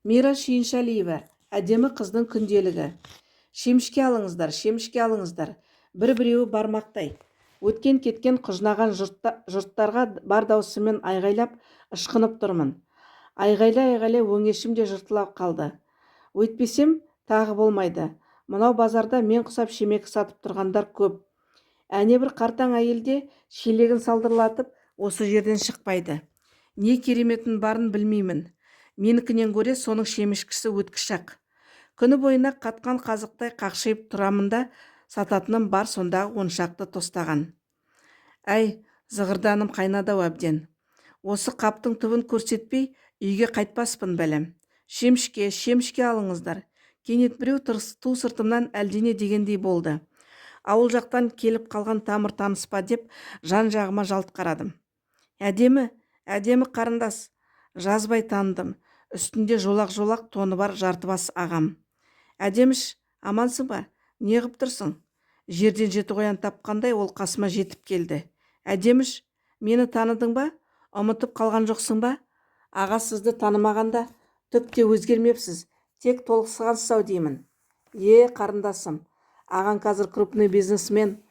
Мира Шейіншалиева, әдемі қыздың күнделігі. Шемішке алыңыздар. Бір-біреуі бармақтай. Өткен кеткен құжынаған жұрттарға бар даусымен айғайлап, ышқынып тұрмын. Айғайлай өңешім де жыртылап қалды. Өйтпесем, тағы болмайды. Мынау базарда мен құсап шемекі сатып тұрғандар көп. Әне бір қартаң әйелде шелегін салдырлатып, осы жерден шықпайды. Не кереметін барын білмеймін. Менікінен көре соның шемішкісі өткішақ. Күні бойына қатқан қазықтай қақшиып тұрамында сататыным бар сондағы оншақты тостаған. Әй, зығырданым қайнадау әбден. Осы қаптың түбін көрсетпей, үйге қайтпаспын бәлем. Шемішке алыңыздар. Кенет біреу ту сыртымнан әлдене дегендей болды. Ауыл жақтан келіп қалған тамыр таныспа деп жан-жағыма жалт қарадым. Әдемі қарындас. Жазбай таныдым. Үстінде жолақ тоны бар жартыбас ағам. Әдеміш, амансың ба? Не ғып тұрсың? Жерден жеті қоян тапқандай ол қасыма жетіп келді. Әдеміш, мені таныдың ба? Ұмытып қалған жоқсың ба? Аға, сізді танымағанда түк те өзгермепсіз, тек толықсығансыз-ау деймін. Қарындасым, ағаң қазір крупный бизнесмен.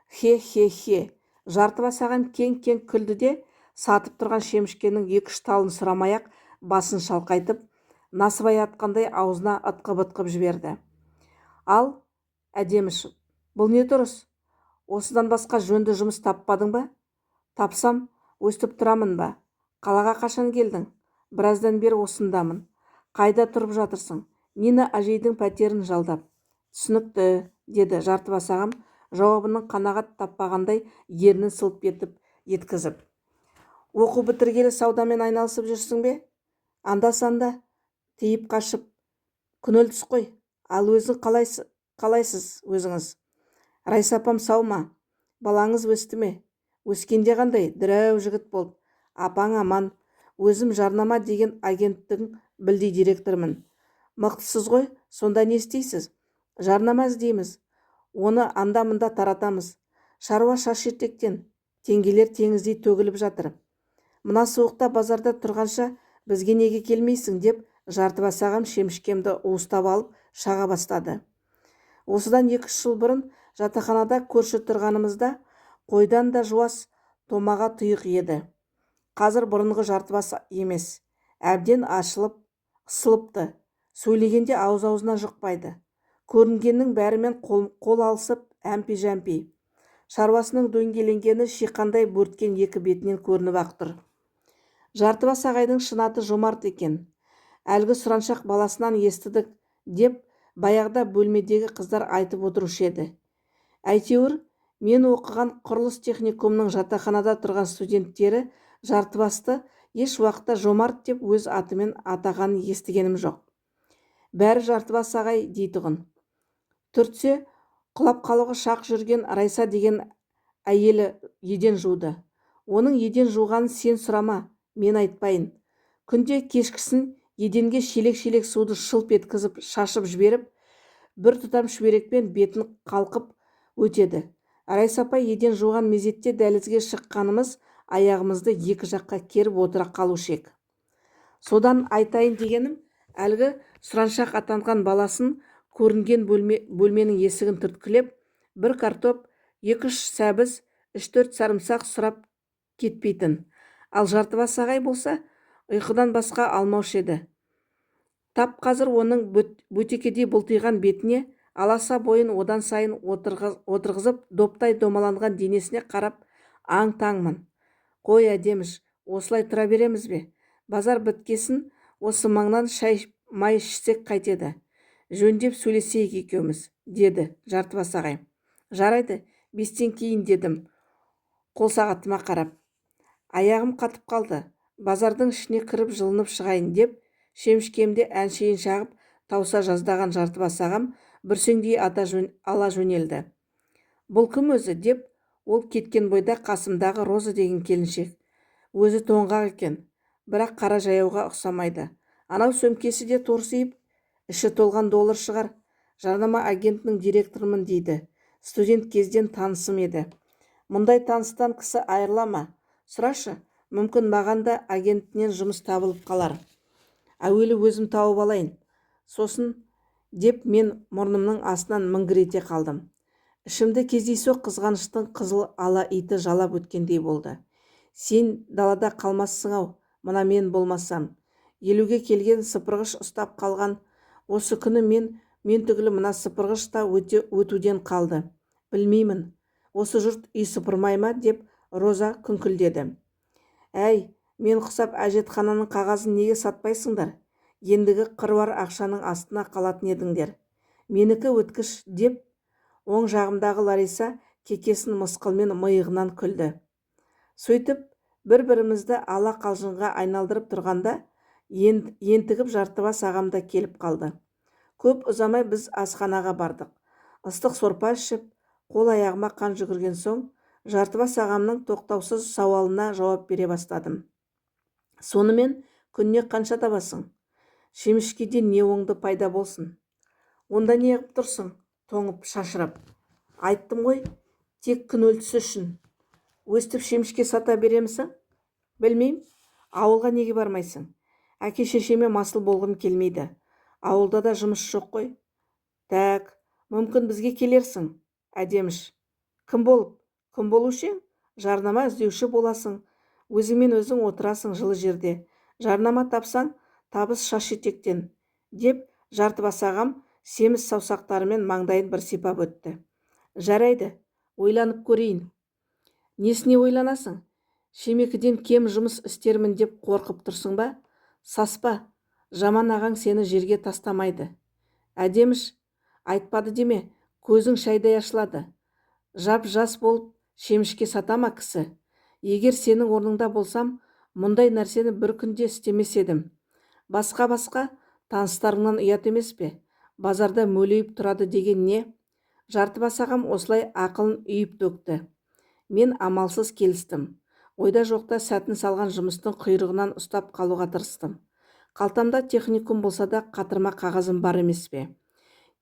Хе. Жартыбас ағам кең күлді де, сатып тұрған шемішкенің 2-3 талын сұрамай-ақ басын шалқайтып, насыбай атқандай аузына ытқып жіберді. Ал, әдеміш, бұл не дұрыс? Осыдан басқа жөнді жұмыс таппадың ба? Тапсам, өстіп тұрамын ба? Қалаға қашан келдің? Біраздан бері осындамын. Қайда тұрып жатырсың? Нина әжейдің пәтерін жалдап. Түсінікті, деді жартыбас ағам, жауабының қанағат таппағандай ернін сылп етіп еткізіп. Оқу бітіргелі саудамен айналысып жүрсің бе? Анда-санда тиіп қашып. Күнел түс қой. Ал өзің қалайсыз өзіңіз? Райса апам сау ма? Балаңыз өсті ме? Өскенде қандай? Дірәу жігіт болды. Апаң аман. Өзім жарнама деген агенттің білдей директормын. Мықтысыз ғой, сонда не істейсіз? Жарнама іздейміз. Оны анда-мында таратамыз. Шаруа шаш-етектен. Теңгелер теңіздей төгіліп жатыр. Мына суықта базарда тұрғанша бізге неге келмейсің деп жартыбас ағам шемішкемді уыстап алып шаға бастады. Осыдан 2-3 жыл бұрын жатақханада көрші тұрғанымызда қойдан да жуас томаға тұйық еді. Қазір бұрынғы жартыбас емес. Әбден ашылып, ысылыпты. Сөйлегенде ауыз-аузына жұқпайды. Көрінгеннің бәрімен қол алысып әмпи-жәмпи. Шаруасының дөңгеленгені шиқандай бөрткен екі бетінен көрініп ақ тұр. Жартыбас ағайдың шын аты Жомарт екен. Әлгі сұраншақ баласынан естідік деп баяғыда бөлмедегі қыздар айтып отырушы еді. Әйтеуір, мен оқыған құрылыс техникумның жатақханада тұрған студенттері жартыбасты еш уақытта Жомарт деп өз атымен атағанын естігенім жоқ. Бәрі жартыбас ағай дейтұғын. Түртсе, құлап қалуға шақ жүрген Райса деген әйелі еден жуды. Оның еден жуғанын сен сұрама, мен айтпайын. Күнде кешкісін еденге шелек суды шылп еткізіп шашып жіберіп, бір тұтам шүберекпен бетін қалқып өтеді. Райса апай еден жуған мезетте дәлізге шыққанымыз аяғымызды екі жаққа керіп отыра қалушы ек. Содан айтайын дегенім, әлгі сұраншақ атанған баласын көрінген бөлменің есігін түрткілеп, бір картоп, 2-3 сәбіз, 3-4 сарымсақ сұрап кетпейтін. Ал жартыбас ағай болса, ұйқыдан басқа алмаушы еді. Тап қазір оның бөтекедей бұлтиған бетіне, аласа бойын одан сайын отырғызып, доптай домаланған денесіне қарап аң-таңмын. Қой әдеміш, осылай тұра береміз бе? Базар біткесін осы маңнан шай май ішсек қайтеді. Жөндеп сөйлесейік екеуміз, деді жартыбас ағай. Жарайды, 5-тен кейін, дедім, қол сағатыма қарап. Аяғым қатып қалды. Базардың ішіне кіріп жылынып шығайын деп, шемішкемде әншейін шағып тауса жаздаған жартыбас ағам бүрсеңдей ала жөнелді. Бұл кім өзі деп, ол кеткен бойда қасымдағы Роза деген келіншек. Өзі тоңғақ екен, бірақ қара жаяуға ұқсамайды. Анау сөмкесі де торсиып, іші толған доллар шығар. Жарнама агентінің директорымын дейді. Студент кезден танысым еді. Мұндай таныстан кісі айырыла ма? Сұрашы, мүмкін маған да агентінен жұмыс табылып қалар. әуелі өзім тауып алайын. Сосын деп мен мұрнымның астынан міңгірете қалдым. Ішімді кездейсоқ қызғаныштың қызыл ала иті жалап өткендей болды. Сен далада қалмассың-ау, мына мен болмасам. Елуге келген сыпырғыш ұстап қалған. Осы күні мен түгілі мына сыпырғыш та өтуден қалды. Білмеймін, осы жұрт үй сыпырмай ма деп Роза күңкілдеді. Әй, мен құсап әжетхананың қағазын неге сатпайсыңдар? Ендігі қыруар ақшаның астына қалатын едіңдер. Менікі өткіш деп, оң жағымдағы Лариса кекесін мысқылмен миығынан күлді. Сөйтіп, бір-бірімізді ала қалжыңға айналдырып тұрғанда, ентігіп Жартыбас ағамда келіп қалды. Көп ұзамай біз асханаға бардық. Ыстық сорпа ішіп, қол-аяғыма қан жүгірген соң, Жартыбас ағамның тоқтаусыз сауалына жауап бере бастадым. Сонымен күнне қанша табасың? Шемішкеден не оңды пайда болсын? Онда не ғып тұрсың? Тоңып, шашырап. Айттым ғой, тек күн өлтісі үшін. Өстіп шемішке сата беремісің? Білмейм, ауылға неге бармайсың? Әке-шешеме масыл болғым келмейді. Ауылда да жұмыс жоқ қой. Тәк, мүмкін бізге келерсің. Әдеміш. Кім болып? Кім болушең? Жарнама іздеуші боласың. Өзіңмен өзің отырасың жылы жерде. Жарнама тапсаң, табыс шаш етектен. Деп Жартыбас ағам семіз саусақтарымен маңдайын бір сипап өтті. Жарайды, ойланып көрейін. Несіне ойланасың? Шемекіден кем жұмыс істермін деп қорқып тұрсың ба? Саспа, жаман ағаң сені жерге тастамайды. Әдеміш, айтпады деме, көзің шайдай ашылады. Жап-жас болып шемішке сатама кісі. Егер сенің орныңда болсам, мұндай нәрсені бір күнде істемес едім. Басқа таныстарыңнан ұят емес пе? Базарда мөлейіп тұрады деген не? Жартыбас ағам осылай ақылын үйіп төкті. Мен амалсыз келістім. Ойда жоқта сәтін салған жұмыстың құйрығынан ұстап қалуға тырыстым. Қалтамда техникум болса да қатырма қағазым бар емес пе?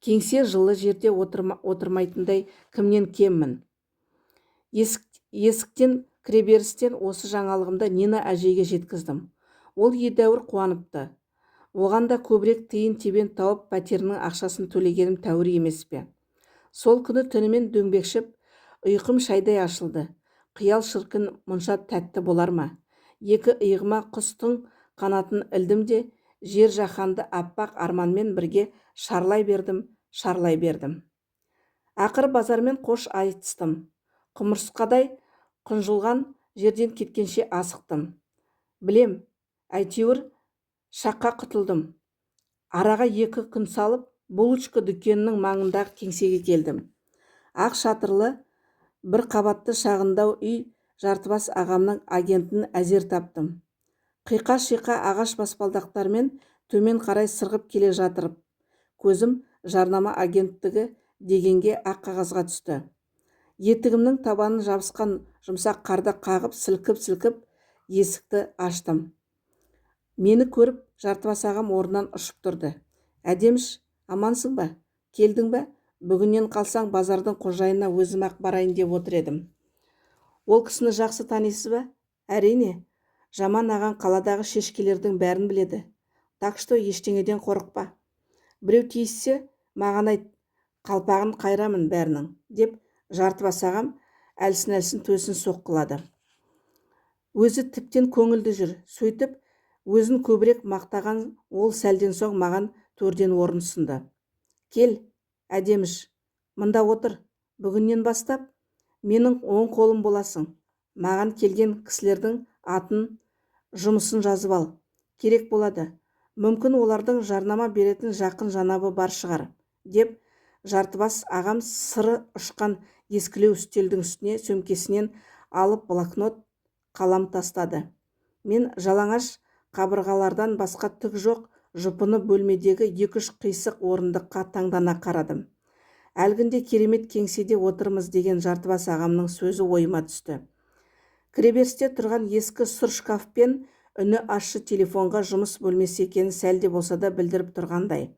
Кеңсе жылы жерде отырмайтындай кімнен кеммін? Есіктен кіреберістен осы жаңалығымды Нина әжейге жеткіздім. Ол едәуір қуаныпты. Оған да көбірек тиын-тебен тауып пәтерінің ақшасын төлегенім тәуір емес пе? Сол күні түнімен дөңбекшіп, ұйқым шайдай ашылды. Қиял шіркін мұнша тәтті болар ма? Екі иығыма құстың қанатын ілдім де, жер жаһанды аппақ арманмен бірге шарлай бердім. Ақыр базармен қош айтыстым. Құмырсқадай құнжылған жерден кеткенше асықтым. Білем, әйтеуір шаққа құтылдым. Араға 2 күн салып, булочка дүкенінің маңындағы кеңсеге келдім. Ақ шатырлы, бір қабатты шағындау үй Жартыбас ағамның агентін әзер таптым. Қиқа-шиқа ағаш баспалдақтармен төмен қарай сырғып келе жатырып, көзім жарнама агенттігі дегенге ақ қағазға түсті. Етігімнің табанын жабысқан жұмсақ қарды қағып, сілкіп есікті аштым. Мені көріп, Жартыбас ағам орнынан ұшып тұрды. Әдеміш, амансың ба? Келдің ба? Бүгіннен қалсаң базардың қожайынына өзім ақ барайын деп отыр едім. Ол кісіні жақсы танисыз ба? Әрине, жаман ағаң қаладағы шешкелердің бәрін біледі. Так что ештеңеден қорықпа. Біреу тиіссе, маған айт, қалпағын қайрамын бәрінің, деп Жартыбас ағам әлсін төсін соққылады. Өзі тіптен көңілді жүр. Сөйтіп, өзін көбірек мақтаған ол сәлден соң маған төрден орын ұсынды. Кел, Әдеміш, мында отыр. Бүгіннен бастап менің оң қолым боласың. Маған келген кісілердің атын, жұмысын жазып ал. Керек болады. Мүмкін олардың жарнама беретін жақын жанабы бар шығар, деп Жартыбас ағам сыры ұшқан ескілеу үстелдің үстіне сөмкесінен алып блокнот, қалам тастады. Мен жалаңаш қабырғалардан басқа түк жоқ жұпыны бөлмедегі 2-3 қисық орындыққа таңдана қарадым. Әлгінде керемет кеңседе отырмыз деген Жартыбас ағамның сөзі ойыма түсті. Кіреберісте тұрған ескі сұр шкафпен үні ащы телефонға жұмыс бөлмесі екенін сәлде болса да білдіріп тұрғандай.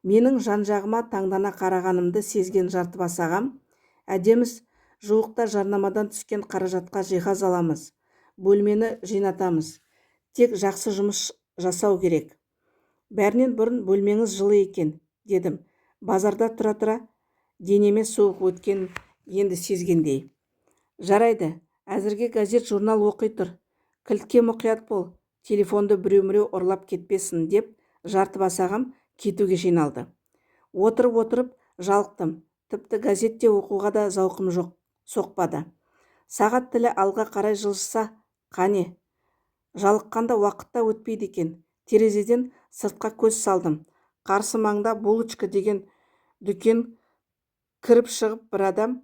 Менің жан-жағыма таңдана қарағанымды сезген Жартыбас ағам, әдеміс, жуықта жарнамадан түскен қаражатқа жиһаз аламыз, бөлмені жинатамыз. Тек жақсы жұмыс жасау керек. Бәрінен бұрын бөлмеңіз жылы екен, дедім. Базарда тұра-тұра денеме суық өткен енді сезгендей. Жарайды, әзірге газет журнал оқи тұр. Кілтке мұқият бол, телефонды біреу-міреу ұрлап кетпесін, деп жартыбас ағам кетуге жиналды. Отырып жалықтым. Тіпті газетте оқуға да зауқым жоқ, соқпады. Сағат тілі алға қарай жылжыса, қане? Жалыққанда уақытта өтпейді екен. Терезеден сыртқа көз салдым. Қарсы маңда булочка деген дүкен, кіріп шығып бір адам,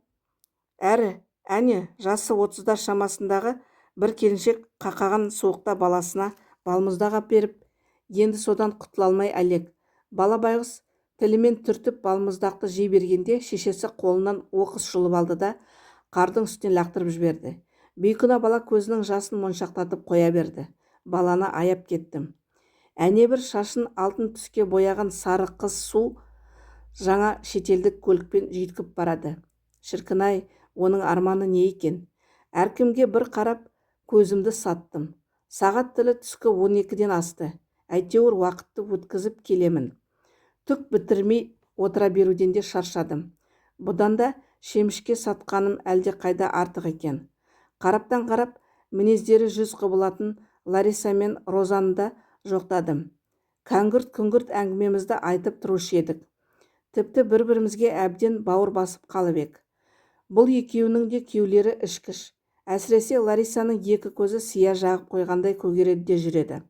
әрі әне жасы 30-дар шамасындағы бір келіншек қақаған суықта баласына балмұздақ беріп, енді содан құтыла алмай әлек. Бала байғұс тілімен түртіп балмұздақты жей бергенде шешесі қолынан оқыс жұлып алды да қардың үстіне лақтырып жіберді. Бейкүнә бала көзінің жасын моншақтатып қоя берді. Баланы аяп кеттім. Әне бір шашын алтын түске бояған сары қыз су жаңа шетелдік көлікпен жүйткіп барады. Шіркін-ай, оның арманы не екен? Әркімге бір қарап көзімді саттым. Сағат тілі түскі 12-ден асты. Әйтеуір уақытты өткізіп келемін. Түк бітірмей отыра беруден де шаршадым. Бұдан да шемішке сатқаным әлде қайда артық екен. Қараптан қарап, мінездері жүз құбылатын Лариса мен Розаны да жоқтадым. Кәңгірт-күңгірт әңгімемізді айтып тұрушы едік. Тіпті бір-бірімізге әбден бауыр басып қалып ек. Бұл екеуінің де кеулері ішкіш. Әсіресе Ларисаның екі көзі сия жағып қойғандай көгереді жүреді.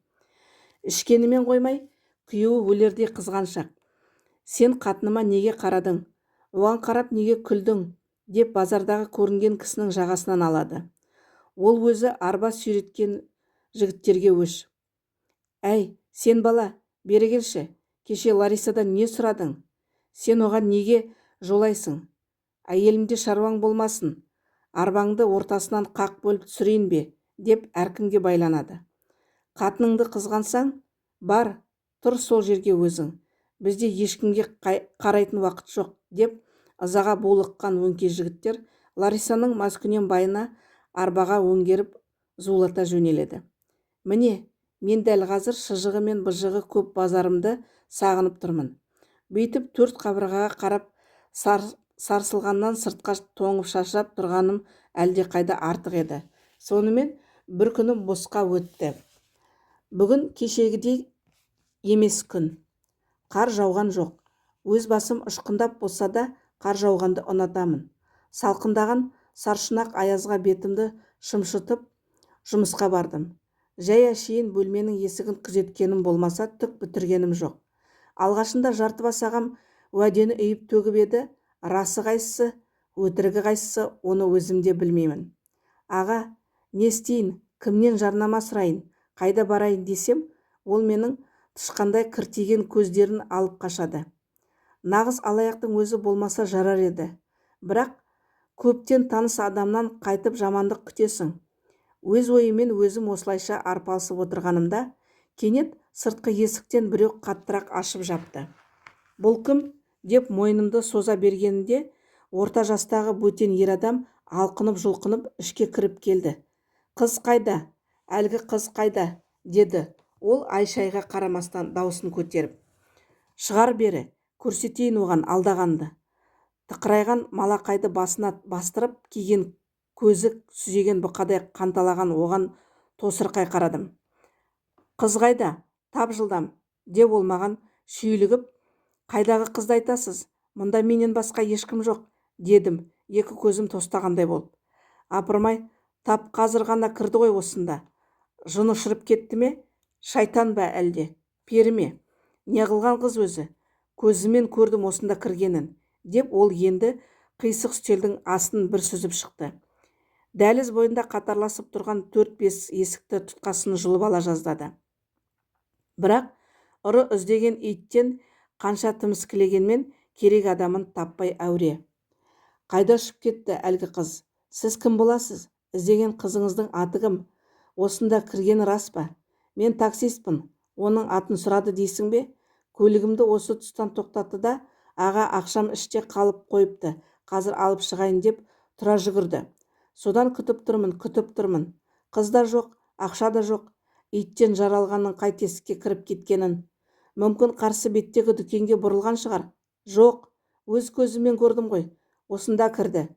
Ішкенімен қоймай, күйеуі өлердей қызғаншақ. Сен қатыныма неге қарадың? Оған қарап неге күлдің? Деп базардағы көрінген кісінің жағасынан алады. Ол өзі арба сүйреткен жігіттерге өш. Әй, сен бала, бері келші. Кеше Ларисадан не сұрадың? Сен оған неге жолайсың? Әйелімде шаруаң болмасын. Арбаңды ортасынан қақ бөліп түсірейін бе? Деп әркімге байланады. Қатыныңды қызғансаң, бар, тұр сол жерге өзің. Бізде ешкімге қарайтын уақыт жоқ, деп ызаға булыққан өңкей жігіттер Ларисаның маскүнем байына арбаға өңгеріп зулата жөнеледі. Міне, мен дәл қазір шыжығы мен быжығы көп базарымды сағынып тұрмын. Бүйтіп төрт қабырғаға қарап сарсылғаннан сыртқа тоңып шашырап тұрғаным әлде қайда артық еді. Сонымен бір күнім босқа өтті. Бүгін кешегідей емес күн. Қар жауған жоқ. Өз басым ұшқындап болса да қар жауғанды ұнатамын. Салқындаған саршұнақ аязға бетімді шымшытып жұмысқа бардым. Жай әшейін бөлменің есігін күзеткенім болмаса түк бітіргенім жоқ. Алғашында жартыбас ағам уәдені үйіп төгіп еді. Расы қайсысы, өтірігі қайсысы, оны өзімде білмеймін. Аға, не істейін, кімнен жарнама сұрайын, қайда барайын десем, ол менің тышқандай кіртиген көздерін алып қашады. Нағыз алаяқтың өзі болмаса жарар еді. Бірақ көптен таныс адамнан қайтып жамандық күтесің. Өз ойымен өзім осылайша арпалысып отырғанымда, кенет сыртқы есіктен біреу қаттырақ ашып жапты. Бұл кім? Деп мойнымды соза бергенінде, орта жастағы бөтен ер адам алқынып-жұлқынып ішке кіріп келді. Қыз қайда? Әлгі қыз қайда? Деді. Ол ай-шайға қарамастан даусын көтеріп. Шығар бері, көрсетейін оған алдағанды. Тықырайған малақайды басына бастырып киген, көзі сүзеген бұқадай қанталаған оған тосырқай қарадым. Қыз қайда? Тап жылдам, деп ол маған шүйлігіп, қайдағы қызды айтасыз? Мұнда менен басқа ешкім жоқ, дедім, екі көзім тостағандай болып. Апырмай, тап қазір ғана кірді ғой осында. Жын ұшырып кетті ме? Шайтан ба әлде? Пері ме? Не қылған қыз өзі? Көзімен көрдім осында кіргенін, деп ол енді қисық үстелдің астын бір сүзіп шықты. Дәліз бойында қатарласып тұрған 4-5 есікті тұтқасын жұлып ала жаздады. Бірақ ұры іздеген иттен қанша тіміскілегенмен керек адамын таппай әуре. Қайда ұшып кетті әлгі қыз? Сіз кім боласыз? Іздеген қызыңыздың аты кім? Осында кіргені рас па? Мен таксистпін. Оның атын сұрады дейсің бе? Көлігімді осы тұстан тоқтатты да, аға ақшам іште қалып қойыпты, қазір алып шығайын деп тұра жүгірді. Содан күтіп тұрмын. Қыз да жоқ, ақша да жоқ. Иттен жаралғанның қай тесікке кіріп кеткенін. Мүмкін қарсы беттегі дүкенге бұрылған шығар. Жоқ, өз көзіммен көрдім ғой. Осында кірді.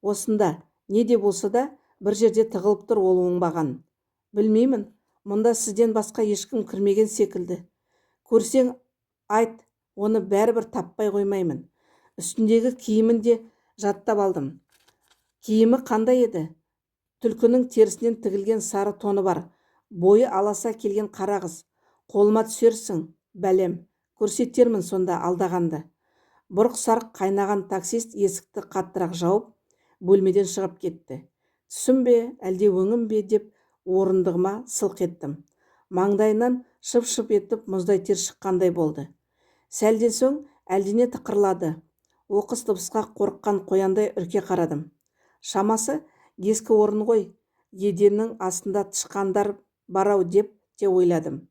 Осында, не де болса да бір жерде тығылып тұр ол оңбаған. Білмеймін, мұнда сізден басқа ешкім кірмеген секілді. Көрсең айт, оны бәрібір таппай қоймаймын. Үстіндегі киімін де жаттап алдым. Киімі қандай еді? Түлкінің терісінен тігілген сары тоны бар. Бойы аласа келген қара қыз. Қолыма түсерсің, бәлем, көрсетермін сонда алдағанды. Бұрқ-сарқ қайнаған таксист есікті қаттырақ жауып, бөлмеден шығып кетті. Түсім бе, әлде өңім бе деп орындығыма сылқ еттім. Маңдайынан шып-шып етіп мұздай тер шыққандай болды. Сәлден соң әлдене тықырлады. Оқыс дыбысқа қорыққан қояндай үрке қарадым. Шамасы ескі орын ғой, еденнің астында тышқандар барау деп те ойладым.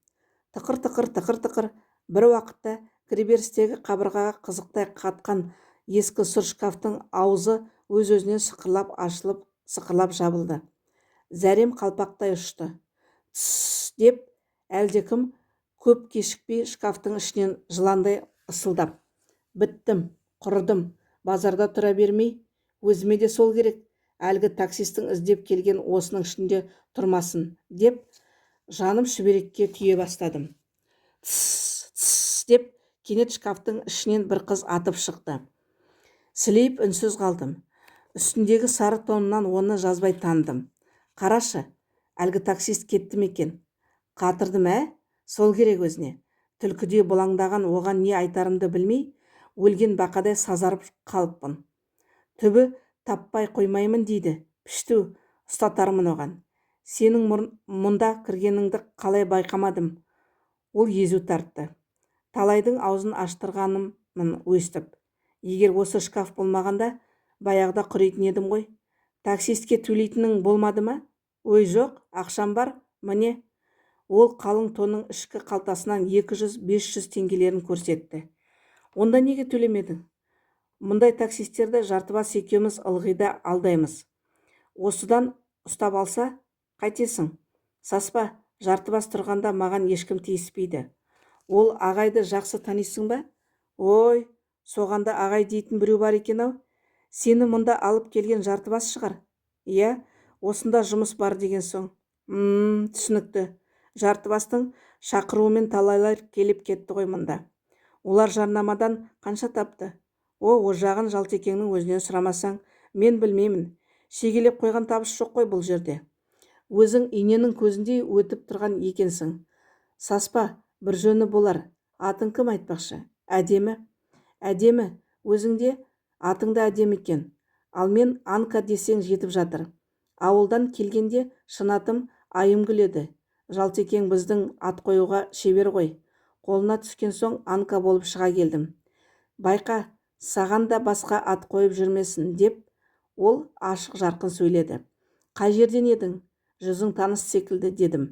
Тықыр-тықыр, тықыр-тықыр, бір уақытта кіреберістегі қабырғаға қызықтай қатқан ескі сұр шкафтың аузы өз-өзінен сықырлап ашылып, сықырлап жабылды. Зәрем қалпақтай ұшты. Тссс деп әлдекім көп кешікпей шкафтың ішінен жыландай ысылдап. Біттім, құрыдым, базарда тұра бермей, өзіме де сол керек, әлгі таксистің іздеп келген осының ішінде тұрмасын, деп жаным шүберекке күйе бастадым. Тссс деп кенет шкафтың ішінен бір қыз атып шықты. Сілейіп үнсіз қалдым. Үстіндегі сары тонынан оны жазбай таныдым. Қарашы, әлгі таксист кетті ме екен? Қатырдым, сол керек өзіне. Түлкіде бұлаңдаған оған не айтарымды білмей, өлген бақадай сазарып қалыппын. Түбі таппай қоймаймын дейді. Пішту, ұстатармын оған. Сенің мұнда кіргеніңді қалай байқамадым? Ол езу тартты. Талайдың аузын аштырғаныммын өстіп. Егер осы шкаф болмағанда, баяғыда құрайтын едім ғой. Таксистке төлейтінің болмады ма? Ой жоқ, ақшам бар, міне. Ол қалың тонның ішкі қалтасынан 200-500 теңгелерін көрсетті. Онда неге төлемедің? Мұндай таксистерді жартыбас екеуміз ылғида алдаймыз. Осыдан ұстап алса, қайтесің? Саспа, жартыбас тұрғанда маған ешкім тиіспейді. Ол ағайды жақсы танисың ба? Ой, соғанда ағай дейтін біреу бар екен-ау. Сені мұнда алып келген жартыбас шығар. Иә, осында жұмыс бар деген соң. Түсінікті. Жартыбастың шақыруымен талайлар келіп кетті ғой мұнда. Олар жарнамадан қанша тапты? О жағын Жалтекеңнің өзінен сұрамасаң, мен білмеймін. Шегелеп қойған табыс жоқ қой бұл жерде. Өзің иненің көзіндей өтіп тұрған екенсің. Саспа, бір жөні болар. Атың кім айтпақшы? Әдемі. Әдемі, өзіңде атыңда әдемі екен. Ал мен Анка десең жетіп жатыр. Ауылдан келгенде шынатым Айымгүл еді. Жалтекең біздің ат қоюға шебер ғой. Қолына түскен соң Анка болып шыға келдім. Байқа, саған да басқа ат қойып жүрмесін, деп ол ашық жарқын сөйледі. Қай жерден едің? Жүзің таныс секілді, дедім.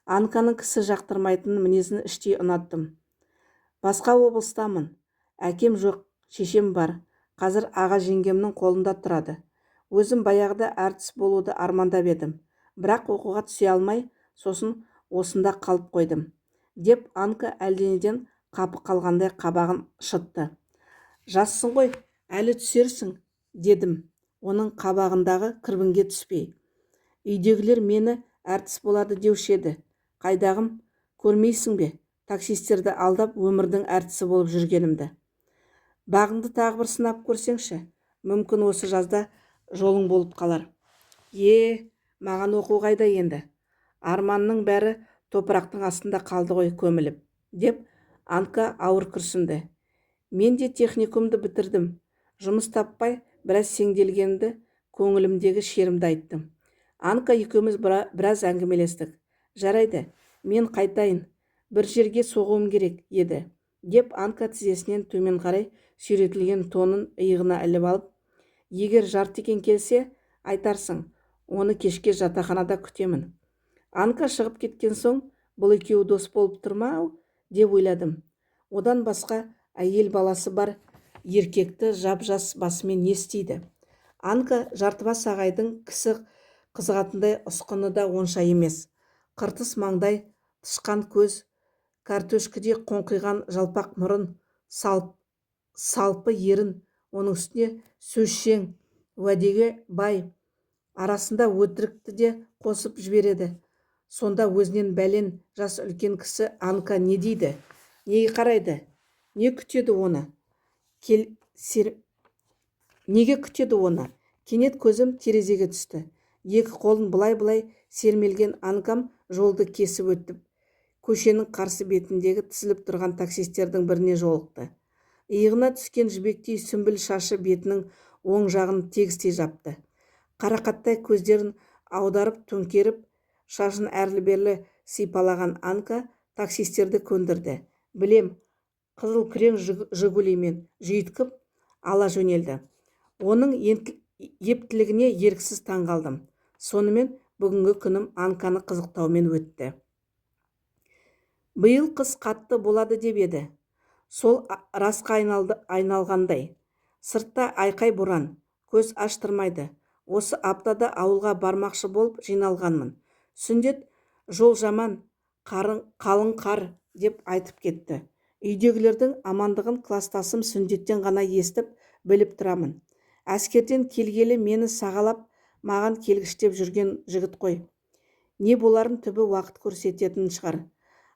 Анканың кісі жақтырмайтын мінезін іштей ұнаттым. Басқа облыстамын. Әкем жоқ, шешем бар. Қазір аға жеңгемнің қолында тұрады. Өзім баяғыда әртіс болуды армандап едім. Бірақ оқуға түсе алмай, сосын осында қалып қойдым. Деп Анка әлденеден қапы қалғандай қабағын шытты. Жассың ғой, әлі түсерсің, дедім, оның қабағындағы кірбіңге түспей. Үйдегілер мені әртіс болады деуші еді. Қайдағым, көрмейсің бе, таксистерді алдап өмірдің әртісі болып жүргенімді. Бағыңды тағы бір сынап көрсеңші, мүмкін осы жазда жолың болып қалар. Маған оқу қайда енді? Арманның бәрі топырақтың астында қалды ғой көміліп, деп Анка ауыр күрсінді. Мен де техникумды бітірдім. Жұмыс таппай біраз сеңделгенді, көңілімдегі шерімді айттым. Анка екеуміз біраз әңгімелестік. Жарайды, мен қайтайын, бір жерге соғуым керек еді, деп Анка тізесінен төмен қарай сүйретілген тонын иығына іліп алып, егер Жартекең келсе, айтарсың, оны кешке жатақханада күтемін. Анка шығып кеткен соң, бұл екеуі дос болып тұрмау, деп ойладым. Одан басқа әйел баласы бар еркекті жап-жас басымен не істейді? Анка жартыбас ағайдың кісі қызығатындай ұсқыны да онша емес. Қыртыс маңдай, тышқан көз, кәртөшкідей қоңқиған жалпақ мұрын, салпы ерін, оның үстіне сөзшең, уәдеге бай, арасында өтірікті де қосып жібереді. Сонда өзінен бәлен жас үлкен кісі Анка не дейді? Неге қарайды? Не күтеді оны? Неге күтеді оны? Кенет көзім терезеге түсті. Екі қолын бұлай-бұлай сермелген Анкам жолды кесіп өтіп, көшенің қарсы бетіндегі тізіліп тұрған таксистердің біріне жолықты. Иығына түскен жібектей сүмбіл шашы бетінің оң жағын тегістей жапты. Қарақаттай көздерін аударып төңкеріп, шашын әрлі-берлі сипалаған Анка таксистерді көндірді. Білем, қызыл күрең «Жигулимен» жүйткіп ала жөнелді. Оның ептілігіне еріксіз таңғалдым. Сонымен бүгінгі күнім Анканы қызықтаумен өтті. Биыл қыс қатты болады деп еді. Сол расқа айналғандай. Сыртта айқай боран, көз аштырмайды. Осы аптада ауылға бармақшы болып жиналғанмын. Сүндет жол жаман, қалың қар деп айтып кетті. Үйдегілердің амандығын кластасым Сүндеттен ғана естіп, біліп тұрамын. Әскерден келгелі мені сағалап, маған келгіштеп жүрген жігіт қой. Не боларын түбі уақыт көрсететін шығар.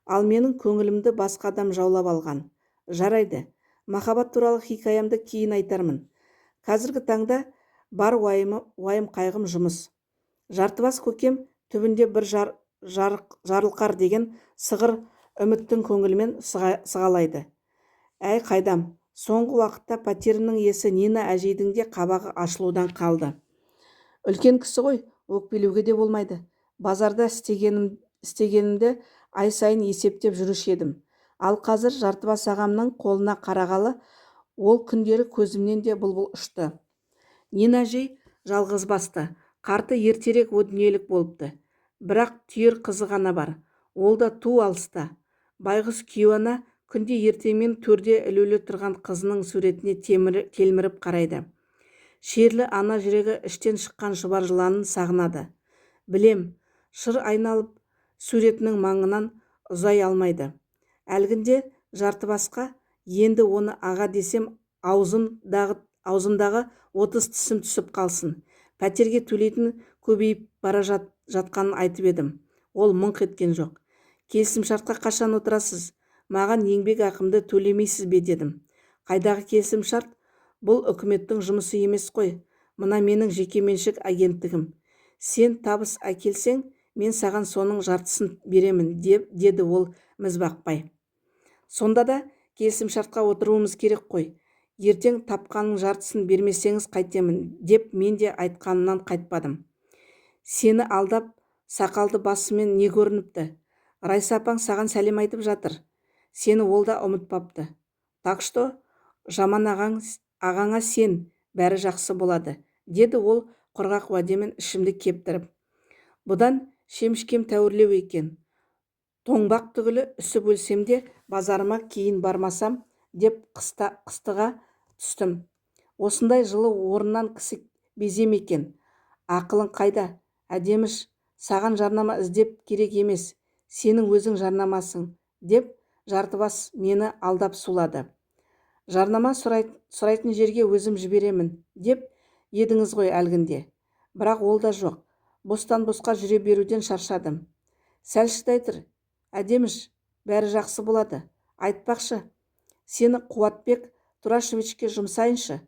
Ал менің көңілімді басқа адам жаулап алған. Жарайды, махаббат туралы хикаямды кейін айтармын. Қазіргі таңда бар уайым қайғым жұмыс. Жартыбас көкем түбінде бір жарылқар деген сығыр үміттің көңілімен сығалайды. Әй қайдам, соңғы уақытта пәтерімнің иесі Нина әжейдің де қабағы ашылудан қалды. Үлкен кісі ғой, өкпелеуге де болмайды. Базарда істегенімді ай сайын есептеп жүруші едім. Ал қазір Жартыбас ағамның қолына қарағалы, ол күндері көзімнен де бұлбұл ұшты. Нина әжей жалғызбасты, қарты ертерек дүниелік болыпты. Бірақ түйір қызы ғана бар. Ол да ту алыста. Байғұс күйеуана күнде ертемен төрде ілулі тұрған қызының суретіне телміріп қарайды. Шерлі ана жүрегі іштен шыққан шұбар жыланын сағынады. Білем, шыр айналып суретінің маңынан ұзай алмайды. Әлгінде Жартыбасқа енді оны аға десем аузымдағы 30 тісім түсіп қалсын. Пәтерге төлейтін көбейіп бара жатқанын айтып едім. Ол мыңқ еткен жоқ. Келісімшартқа қашан отырасыз? Маған еңбек ақымды төлемейсіз бе дедім. Қайдағы келісімшарт? Бұл үкіметтің жұмысы емес қой. Мына менің жекеменшік агенттігім. Сен табыс әкелсең, мен саған соның жартысын беремін, деді ол мізбақпай. Сонда да келісімшартқа отыруымыз керек қой. Ертең тапқанның жартысын бермесеңіз қайтемін, деп мен де айтқанымнан қайтпадым. Сені алдап, сақалды басымен не көрініпті? Райса апаң саған сәлем айтып жатыр. Сені ол да ұмытпапты. Так что, жаман ағаңа сен, бәрі жақсы болады, деді ол құрғақ уәдемен ішімді кептіріп. Бұдан шемішкем тәуірлеу екен. Тоңбақ түгілі үсіп өлсем де базарыма кейін бармасам, деп қыстыға түстім. Осындай жылы орыннан кісі безем екен. Ақылың қайда? Әдеміш, саған жарнама іздеп керек емес. Сенің өзің жарнамасың, деп Жартыбас мені алдап сулады. Жарнама сұрайтын жерге өзім жіберемін, деп едіңіз ғой әлгінде. Бірақ ол да жоқ. Бостан-босқа жүре беруден шаршадым. Сәл шыдай тұр. Әдеміш, бәрі жақсы болады. Айтпақшы, сені Қуатбек Турашевичке жұмсайыншы.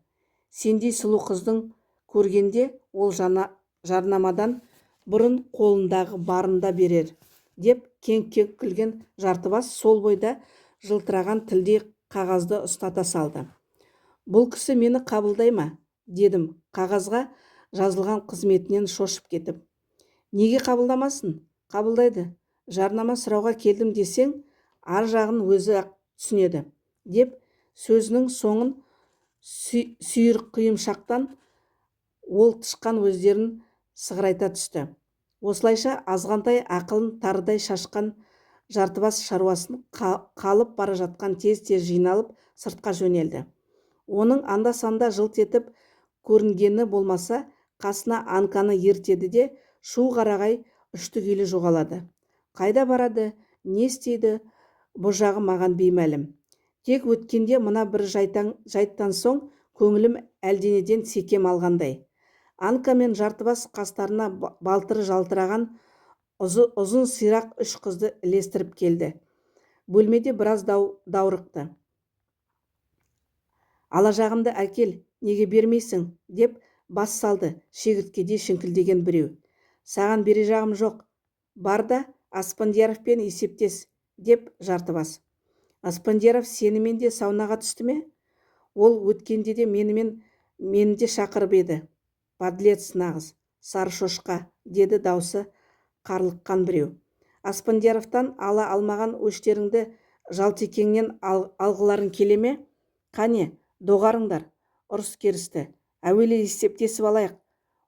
Сендей сұлу қыздың көргенде ол жарнамадан бұрын қолындағы барында берер, деп кеңк-кеңк күлген Жартыбас сол бойда жылтыраған тілдей қағазды ұстата салды. Бұл кісі мені қабылдай ма? Дедім, қағазға жазылған қызметінен шошып кетіп. Неге қабылдамасын? Қабылдайды. Жарнама сұрауға келдім десең, ар жағын өзі түсінеді, деп сөзінің соңын сүйірқұйымшақтан ол тышқан өздерін сығырайта түсті. Осылайша азғантай ақылын тарыдай шашқан Жартыбас шаруасын қалып бара жатқан тез-тез жиналып сыртқа жөнелді. Оның анда-санда жылт етіп көрінгені болмаса, қасына Анканы ертеді де шу қарағай үшті-күйлі жоғалады. Қайда барады, не істейді, Бұ жағы маған беймәлім. Тек өткенде мына бір жайттан соң көңілім әлденеден секем алғандай. Анка мен Жартыбас қастарына балтыры жалтыраған ұзын сирақ үш қызды ілестіріп келді. Бөлмеде біраз даурықты. Ала жағымды әкел, неге бермейсің, деп бас салды шегірткеде шіңкілдеген біреу. Саған бере жағым жоқ. Бар да Аспандияровпен есептес, деп Жартыбас. Аспандияров сенімен де саунаға түсті ме? Ол өткенде де мені де шақырып еді. Подлец нағыз, сары шошқа, деді даусы қарлыққан біреу. Аспандияровтан ала алмаған өштеріңді Жалтекеңнен алғыларың келе ме? Қане, доғарыңдар. Ұрыс керісті. Әуелі есептесіп алайық.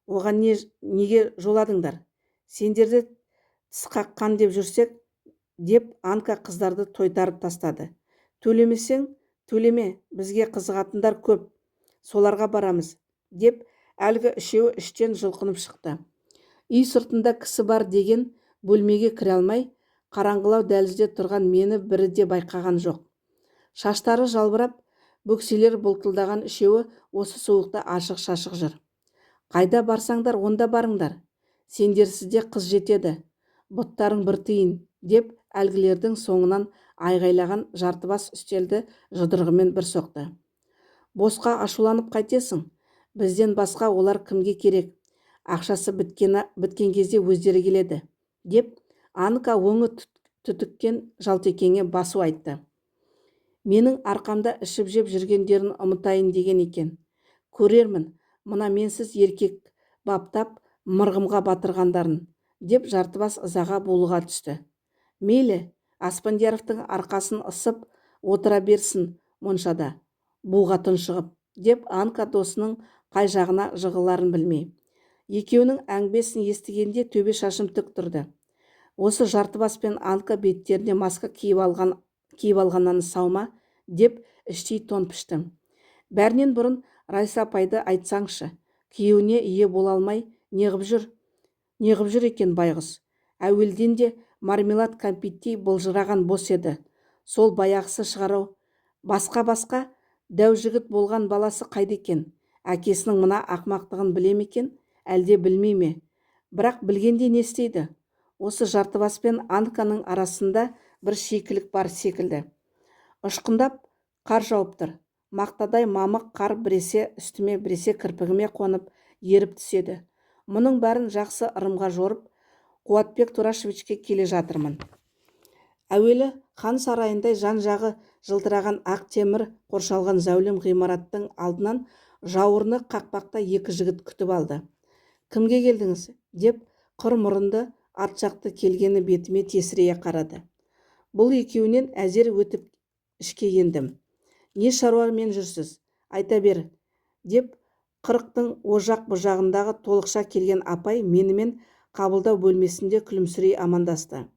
Оған неге жоладыңдар? Сендерді тісқаққан деп жүрсек, деп Анка қыздарды тойтарып тастады. Төлемесең, төлеме, бізге қызығатындар көп. Соларға барамыз, деп әлгі үшеуі іштен жұлқынып шықты. Үй сыртында кісі бар деген бөлмеге кіре алмай, қараңғылау дәлізде тұрған мені бірі де байқаған жоқ. Шаштары жалбырап, бөкселер бұлтылдаған үшеуі осы суықта ашық-шашық жүр. Қайда барсаңдар, онда барыңдар. Сендерсізде қыз жетеді. Бұттарың бір тиын, деп әлгілердің соңынан айғайлаған Жартыбас үстелді жұдырығымен бір соқты. Босқа ашуланып қайтесің? Бізден басқа олар кімге керек? Ақшасы біткен кезде өздері келеді, деп Анка өңі түтіккен Жалтекеңе басу айтты. Менің арқамда ішіп жеп жүргендерін ұмытайын деген екен. Көрермін, мына менсіз еркек баптап мырғымға батырғандарын, деп Жартыбас ызаға булыға түсті. Мейлі, Аспандияровтың арқасын ысып отыра берсін моншада, буға тұншығып, деп Анка досының қай жағына жығыларын білмей. Екеуінің әңгімесін естігенде төбе шашым тік тұрды. Осы Жартыбас пен Анка беттеріне маска киіп алғаннан сау ма, деп іштей тон піштім. Бәрінен бұрын Райса апайды айтсаңшы, күйеуіне ие бола алмай неғып жүр екен байғұс. Әуелден де мармелад кәмпиттей былжыраған бос еді. Сол баяғысы шығарау. Басқа дәу жігіт болған баласы қайда екен? Әкесінің мына ақмақтығын біле ме екен, әлде білмей ме? Бірақ білгенде не істейді? Осы Жартыбас пен Анканың арасында бір шикілік бар секілді. Ұшқындап қар жауып тұр. Мақтадай мамық қар біресе үстіме, біресе кірпігіме қонып, еріп түседі. Мұның бәрін жақсы ырымға жорып, Қуатбек Турашевичке келе жатырмын. Әуелі хан сарайындай жан-жағы жылтыраған ақ темір қоршалған зәулім ғимараттың алдынан жауырыны қақпақта екі жігіт күтіп алды. Кімге келдіңіз? Деп қыр мұрынды арт жақты келгені бетіме тесірейе қарады. Бұл екеуінен әзер өтіп ішке ендім. Не шаруамен жүрсіз? Айта бер, деп қырықтың ожақ бұжағындағы толықша келген апай менімен қабылдау бөлмесінде күлімсірей амандасты.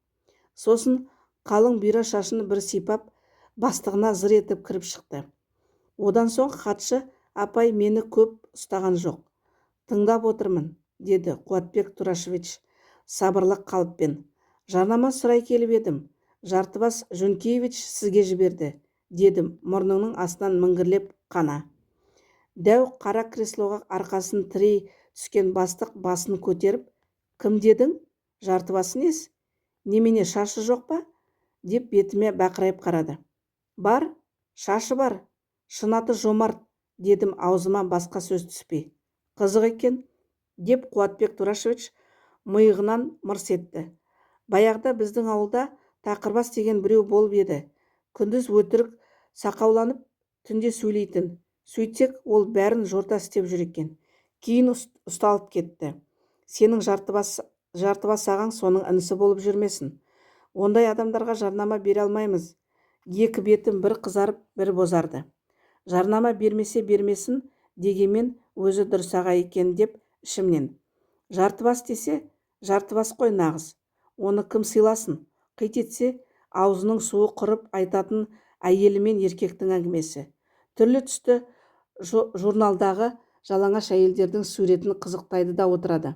Сосын қалың бұйра шашын бір сипап, бастығына зыр етіп кіріп шықты. Одан соң хатшы апай мені көп ұстаған жоқ. Тыңдап отырмын, деді Қуатбек Турашевич сабырлық қалыппен. Жарнама сұрай келіп едім. Жартыбас Жөнкеевич сізге жіберді, дедім мұрнының астынан міңгірлеп қана. Дәу қара креслоға арқасын тірей түскен бастық басын көтеріп, кім дедің? Жартыбас нес? Немене шашы жоқ па? Деп бетіме бақырайып қарады. Бар, шашы бар. Шын аты Жомарт, дедім аузыма басқа сөз түспей. Қызық екен, деп Қуатбек Турашевич миығынан мырс етті. Баяғыда біздің ауылда Тақырбас деген біреу болып еді. Күндіз өтірік сақауланып, түнде сөйлейтін. Сөйтсек, ол бәрін жорта істеп жүр екен. Кейін ұсталып кетті. Сенің Жартыбас ағаң соның інісі болып жүрмесін. Ондай адамдарға жарнама бере алмаймыз. Екі бетім бір қызарып, бір бозарды. Жарнама бермесе бермесін, дегенмен өзі дұрыс аға екен деп ішімнен. Жартыбас десе, Жартыбас қой нағыз. Оны кім сыйласын? Қит етсе, аузының суы құрып айтатын әйелі мен еркектің әңгімесі. Түрлі түсті журналдағы жалаңаш әйелдердің суретін қызықтайды да отырады.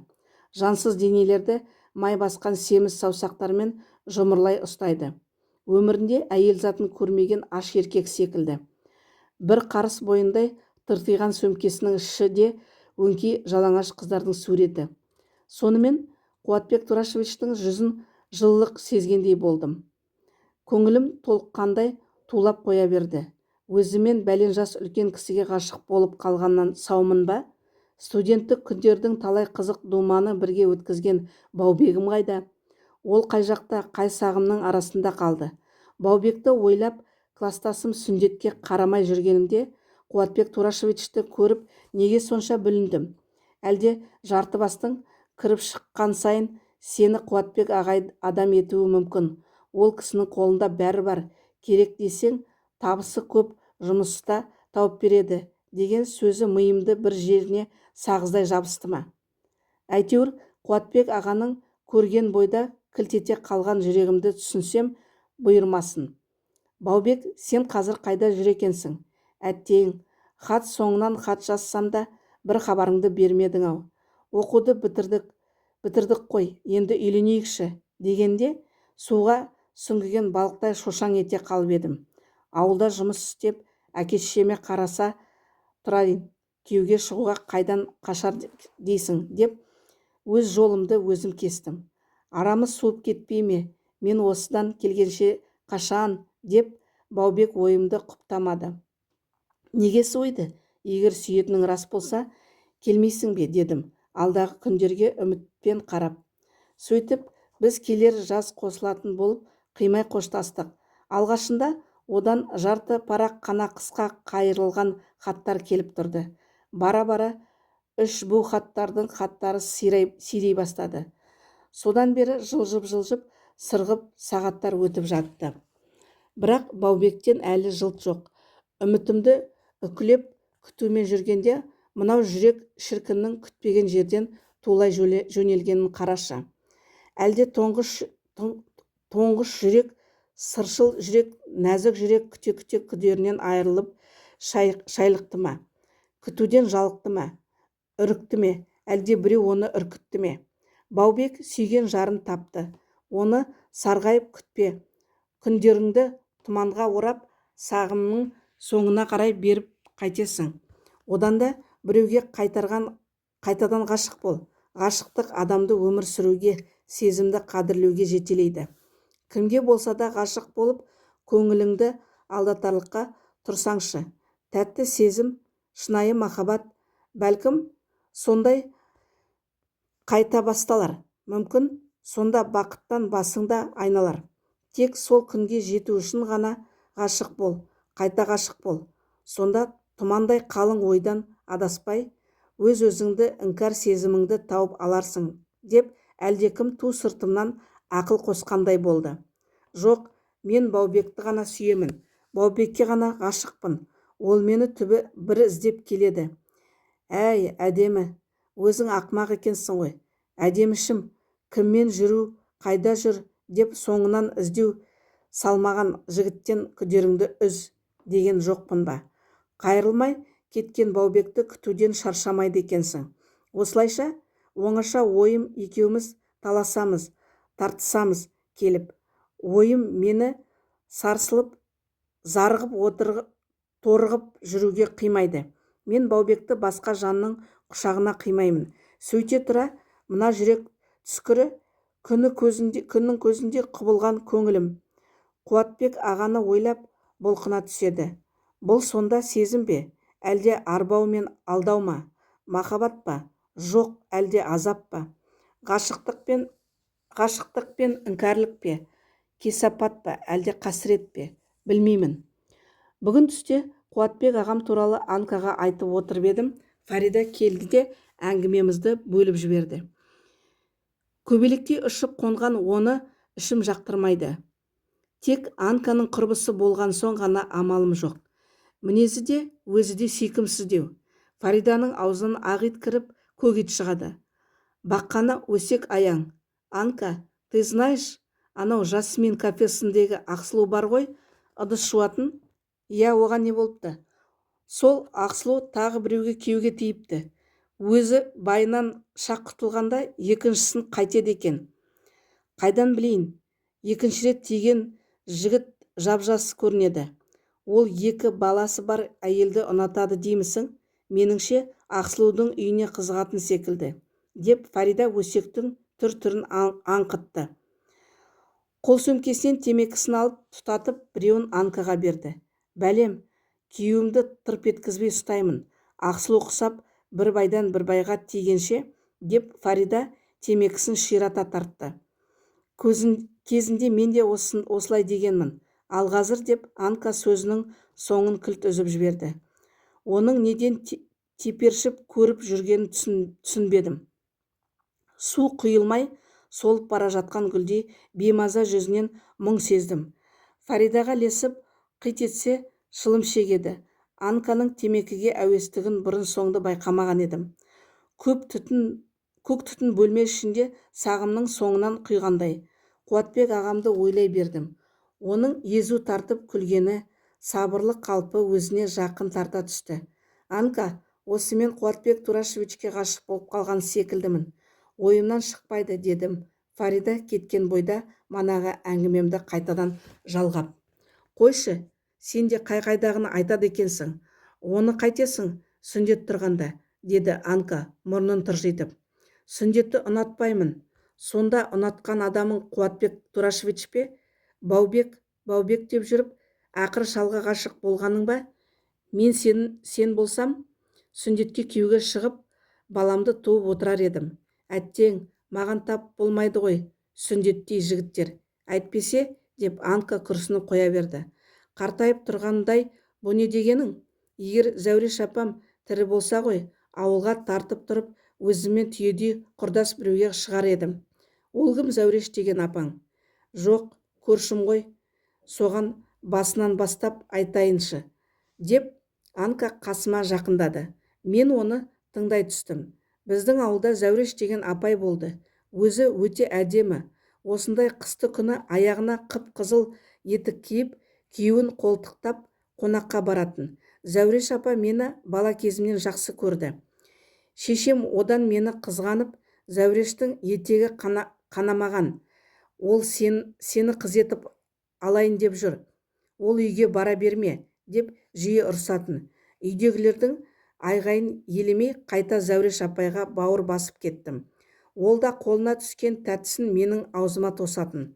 Жансыз денелерді май басқан семіз саусақтармен жұмырлай ұстайды. Өмірінде әйел затын көрмеген аш еркек секілді. Бір қарыс бойындай тыртиған сөмкесінің іші де өңкей жалаңаш қыздардың суреті. Сонымен Қуатбек Турашевичтің жүзін жылылық сезгендей болдым. Көңілім толыққандай тулап қоя берді. Өзімен бәлен жас үлкен кісіге ғашық болып қалғаннан саумын ба? Студенттік күндердің талай қызық думаны бірге өткізген Баубегім қайда? Ол қай жақта, қай сағымның арасында қалды? Баубекті ойлап, кластасым сүндетке қарамай жүргенімде Қуатбек Турашевичті көріп неге сонша бүліндім? Әлде жартыбастың кіріп шыққан сайын сені Қуатбек ағай адам етуі мүмкін. Ол кісінің қолында бәрі бар, керек десең табысы көп жұмыста тауып береді деген сөзі миымды бір жеріне сағыздай жабысты ма? Әйтеуір Қуатбек ағаның көрген бойда кілтете қалған жүрегімді түсінсем бұйырмасын. Баубек, сен қазір қайда жүр екенсің? Әттең, хат соңынан хат жазсам да бір хабарыңды бермедің-ау. Оқуды бітірдік қой, енді үйленейікші дегенде суға сүңгіген балықтай шошаң ете қалып едім. Ауылда жұмыс істеп, әке-шешеме қараса тұрайын, күйеуге шығуға қайдан қашар дейсің деп өз жолымды өзім кестім. Арамыз суып кетпей ме? Мен осыдан келгенше қашан деп Баубек ойымды құптамады. Неге суиды? Егер сүйетінің рас болса, келмейсің бе дедім, алдағы күндерге үмітпен қарап. Сөйтіп, біз келер жаз қосылатын болып қимай қоштастық. Алғашында одан жарты парақ қана қысқа қайырылған хаттар келіп тұрды. Бара-бара 3 бу хаттардың хаттары сирей бастады. Содан бері жылжып сырғып сағаттар өтіп жатты. Бірақ Баубектен әлі жылт жоқ. Үмітімді үкілеп күтумен жүргенде мынау жүрек шіркіннің күтпеген жерден тулай жөнелгенін қарашы. Әлде тоңғыш жүрек, сыршыл жүрек, нәзік жүрек күте-күте күдерінен айырылып шайлықты ма? Күтуден жалықты ма? Үрікті ме? Әлде біреу оны үркітті ме? Баубек сүйген жарын тапты. Оны сарғайып күтпе. Күндеріңді тұманға орап, сағымның соңына қарай беріп қайтесің. Одан да біреуге қайтадан ғашық бол. Ғашықтық адамды өмір сүруге, сезімді қадірлеуге жетелейді. Кімге болса да ғашық болып, көңіліңді алдатарлыққа тұрсаңшы. Тәтті сезім, шынайы махаббат, бәлкім сондай қайта басталар. Мүмкін сонда бақыттан басыңда айналар. Тек сол күнге жету үшін ғана ғашық бол, қайта ғашық бол. Сонда тұмандай қалың ойдан адаспай, өз-өзіңді іңкәр сезіміңді тауып аларсың, деп әлдекім ту сыртымнан ақыл қосқандай болды. Жоқ, мен Баубекті ғана сүйемін, Баубекке ғана ғашықпын. Ол мені түбі бір іздеп келеді. Әй, әдемі, өзің ақымақ екенсің ғой. Әдемішім, кіммен жүру, қайда жүр деп соңынан іздеу салмаған жігіттен күдеріңді үз деген жоқпын ба? Қайырылмай кеткен Баубекті күтуден шаршамайды екенсің. Осылайша оңаша ойым екеуміз таласамыз, тартысамыз келіп. Ойым мені сарсылып, зарығып, торығып жүруге қимайды. Мен Баубекті басқа жанның құшағына қимаймын. Сөйте тұра, мына жүрек түскірі күннің көзінде құбылған көңілім Қуатбек ағаны ойлап бұлқына түседі. Бұл сонда сезім бе? Әлде арбау мен алдау ма? Махаббат па? Жоқ, әлде азап па? Ғашықтық пен іңкәрлік пе? Кесапат па? Әлде қасірет пе? Білмеймін. Бүгін түсте Қуатбек ағам туралы Анкаға айтып отырып едім. Фарида келді де әңгімемізді бөліп жіберді. Көбелектей ұшып қонған оны ішім жақтырмайды. Тек Анканың құрбысы болған соң ғана амалым жоқ. Мінезі де, өзі де сүйкімсіздеу. Фариданың аузынан ақ ит кіріп, көк ит шығады. Баққаны өсек аяң. Анка, ты знаешь, анау Жасмин кафесіндегі Ақсұлу бар ғой, ыдыс жуатын? Иә, оған не болыпты? Сол Ақсұлу тағы біреуге күйеуге тиіпті. Өзі байынан шақ құтылғанда екіншісін қайтеді екен. Қайдан білейін? Екінші рет тиген Жігіт жап-жас көрінеді. Ол 2 баласы бар әйелді ұнатады деймісің? Меніңше Ақсұлудың үйіне қызығатын секілді, деп Фарида өсектің түр-түрін аңқытты. Қол сөмкесінен темекісін алып тұтатып біреуін Анкаға берді. Бәлем, күйеуімді тырп еткізбей ұстаймын. Ақсұлу құсап бір байдан бір байға тигенше, деп Фарида темекісін ширата тартты. Кезінде мен де осылай дегенмін. Ал қазір, деп Анка сөзінің соңын кілт үзіп жіберді. Оның неден тепершіп көріп жүргенін түсінбедім. Су құйылмай солып бара жатқан гүлдей беймаза жүзінен мұң сездім. Фаридаға лесіп қит етсе шылым шегеді. Анканың темекіге әуестігін бұрын соңды байқамаған едім. Көк түтін бөлме ішінде сағымның соңынан құйғандай. Қуатбек ағамды ойлай бердім. Оның езу тартып күлгені, сабырлы қалпы өзіне жақын тарта түсті. Анка, осы мен Қуатбек Турашевичке ғашық болып қалған секілдімін. Ойымнан шықпайды, дедім. Фарида кеткен бойда манағы әңгімемді қайтадан жалғап. Қойшы, сен де қай-қайдағыны айтады екенсің. Оны қайтесің сүндет тұрғанда, деді Анка мұрнын тыржитып. Сүндетті ұнатпаймын. Сонда ұнатқан адамың Қуатбек Турашевич пе? Баубек деп жүріп, ақыры шалға ғашық болғаның ба? Мен сен болсам, сүндетке күйеуге шығып, баламды туып отырар едім. Әттең, маған тап болмайды ғой сүндеттей жігіттер. Әйтпесе, деп Анка күрсініп қоя берді. Қартайып тұрғандай, бұ не дегенің? Егер Зәуреш апам тірі болса ғой, ауылға тартып тұрып, өзімен түйедей құрдас біреуге шығар едім. Ол кім Зәуреш деген апаң? Жоқ, көршім ғой. Соған басынан бастап айтайыншы, деп Анка қасыма жақындады. Мен оны тыңдай түстім. Біздің ауылда Зәуреш деген апай болды. Өзі өте әдемі. Осындай қысты күні аяғына қып-қызыл етік киіп, күйеуін қолтықтап қонаққа баратын. Зәуреш апа мені бала кезімнен жақсы көрді. Шешем одан мені қызғанып, Зәурештің етегі қанамаған. Ол сені қыз етіп алайын деп жүр. Ол үйге бара берме, деп жиі ұрсатын. Үйдегілердің айғайын елемей қайта Зәуреш апайға бауыр басып кеттім. Ол да қолына түскен тәттісін менің аузыма тосатын.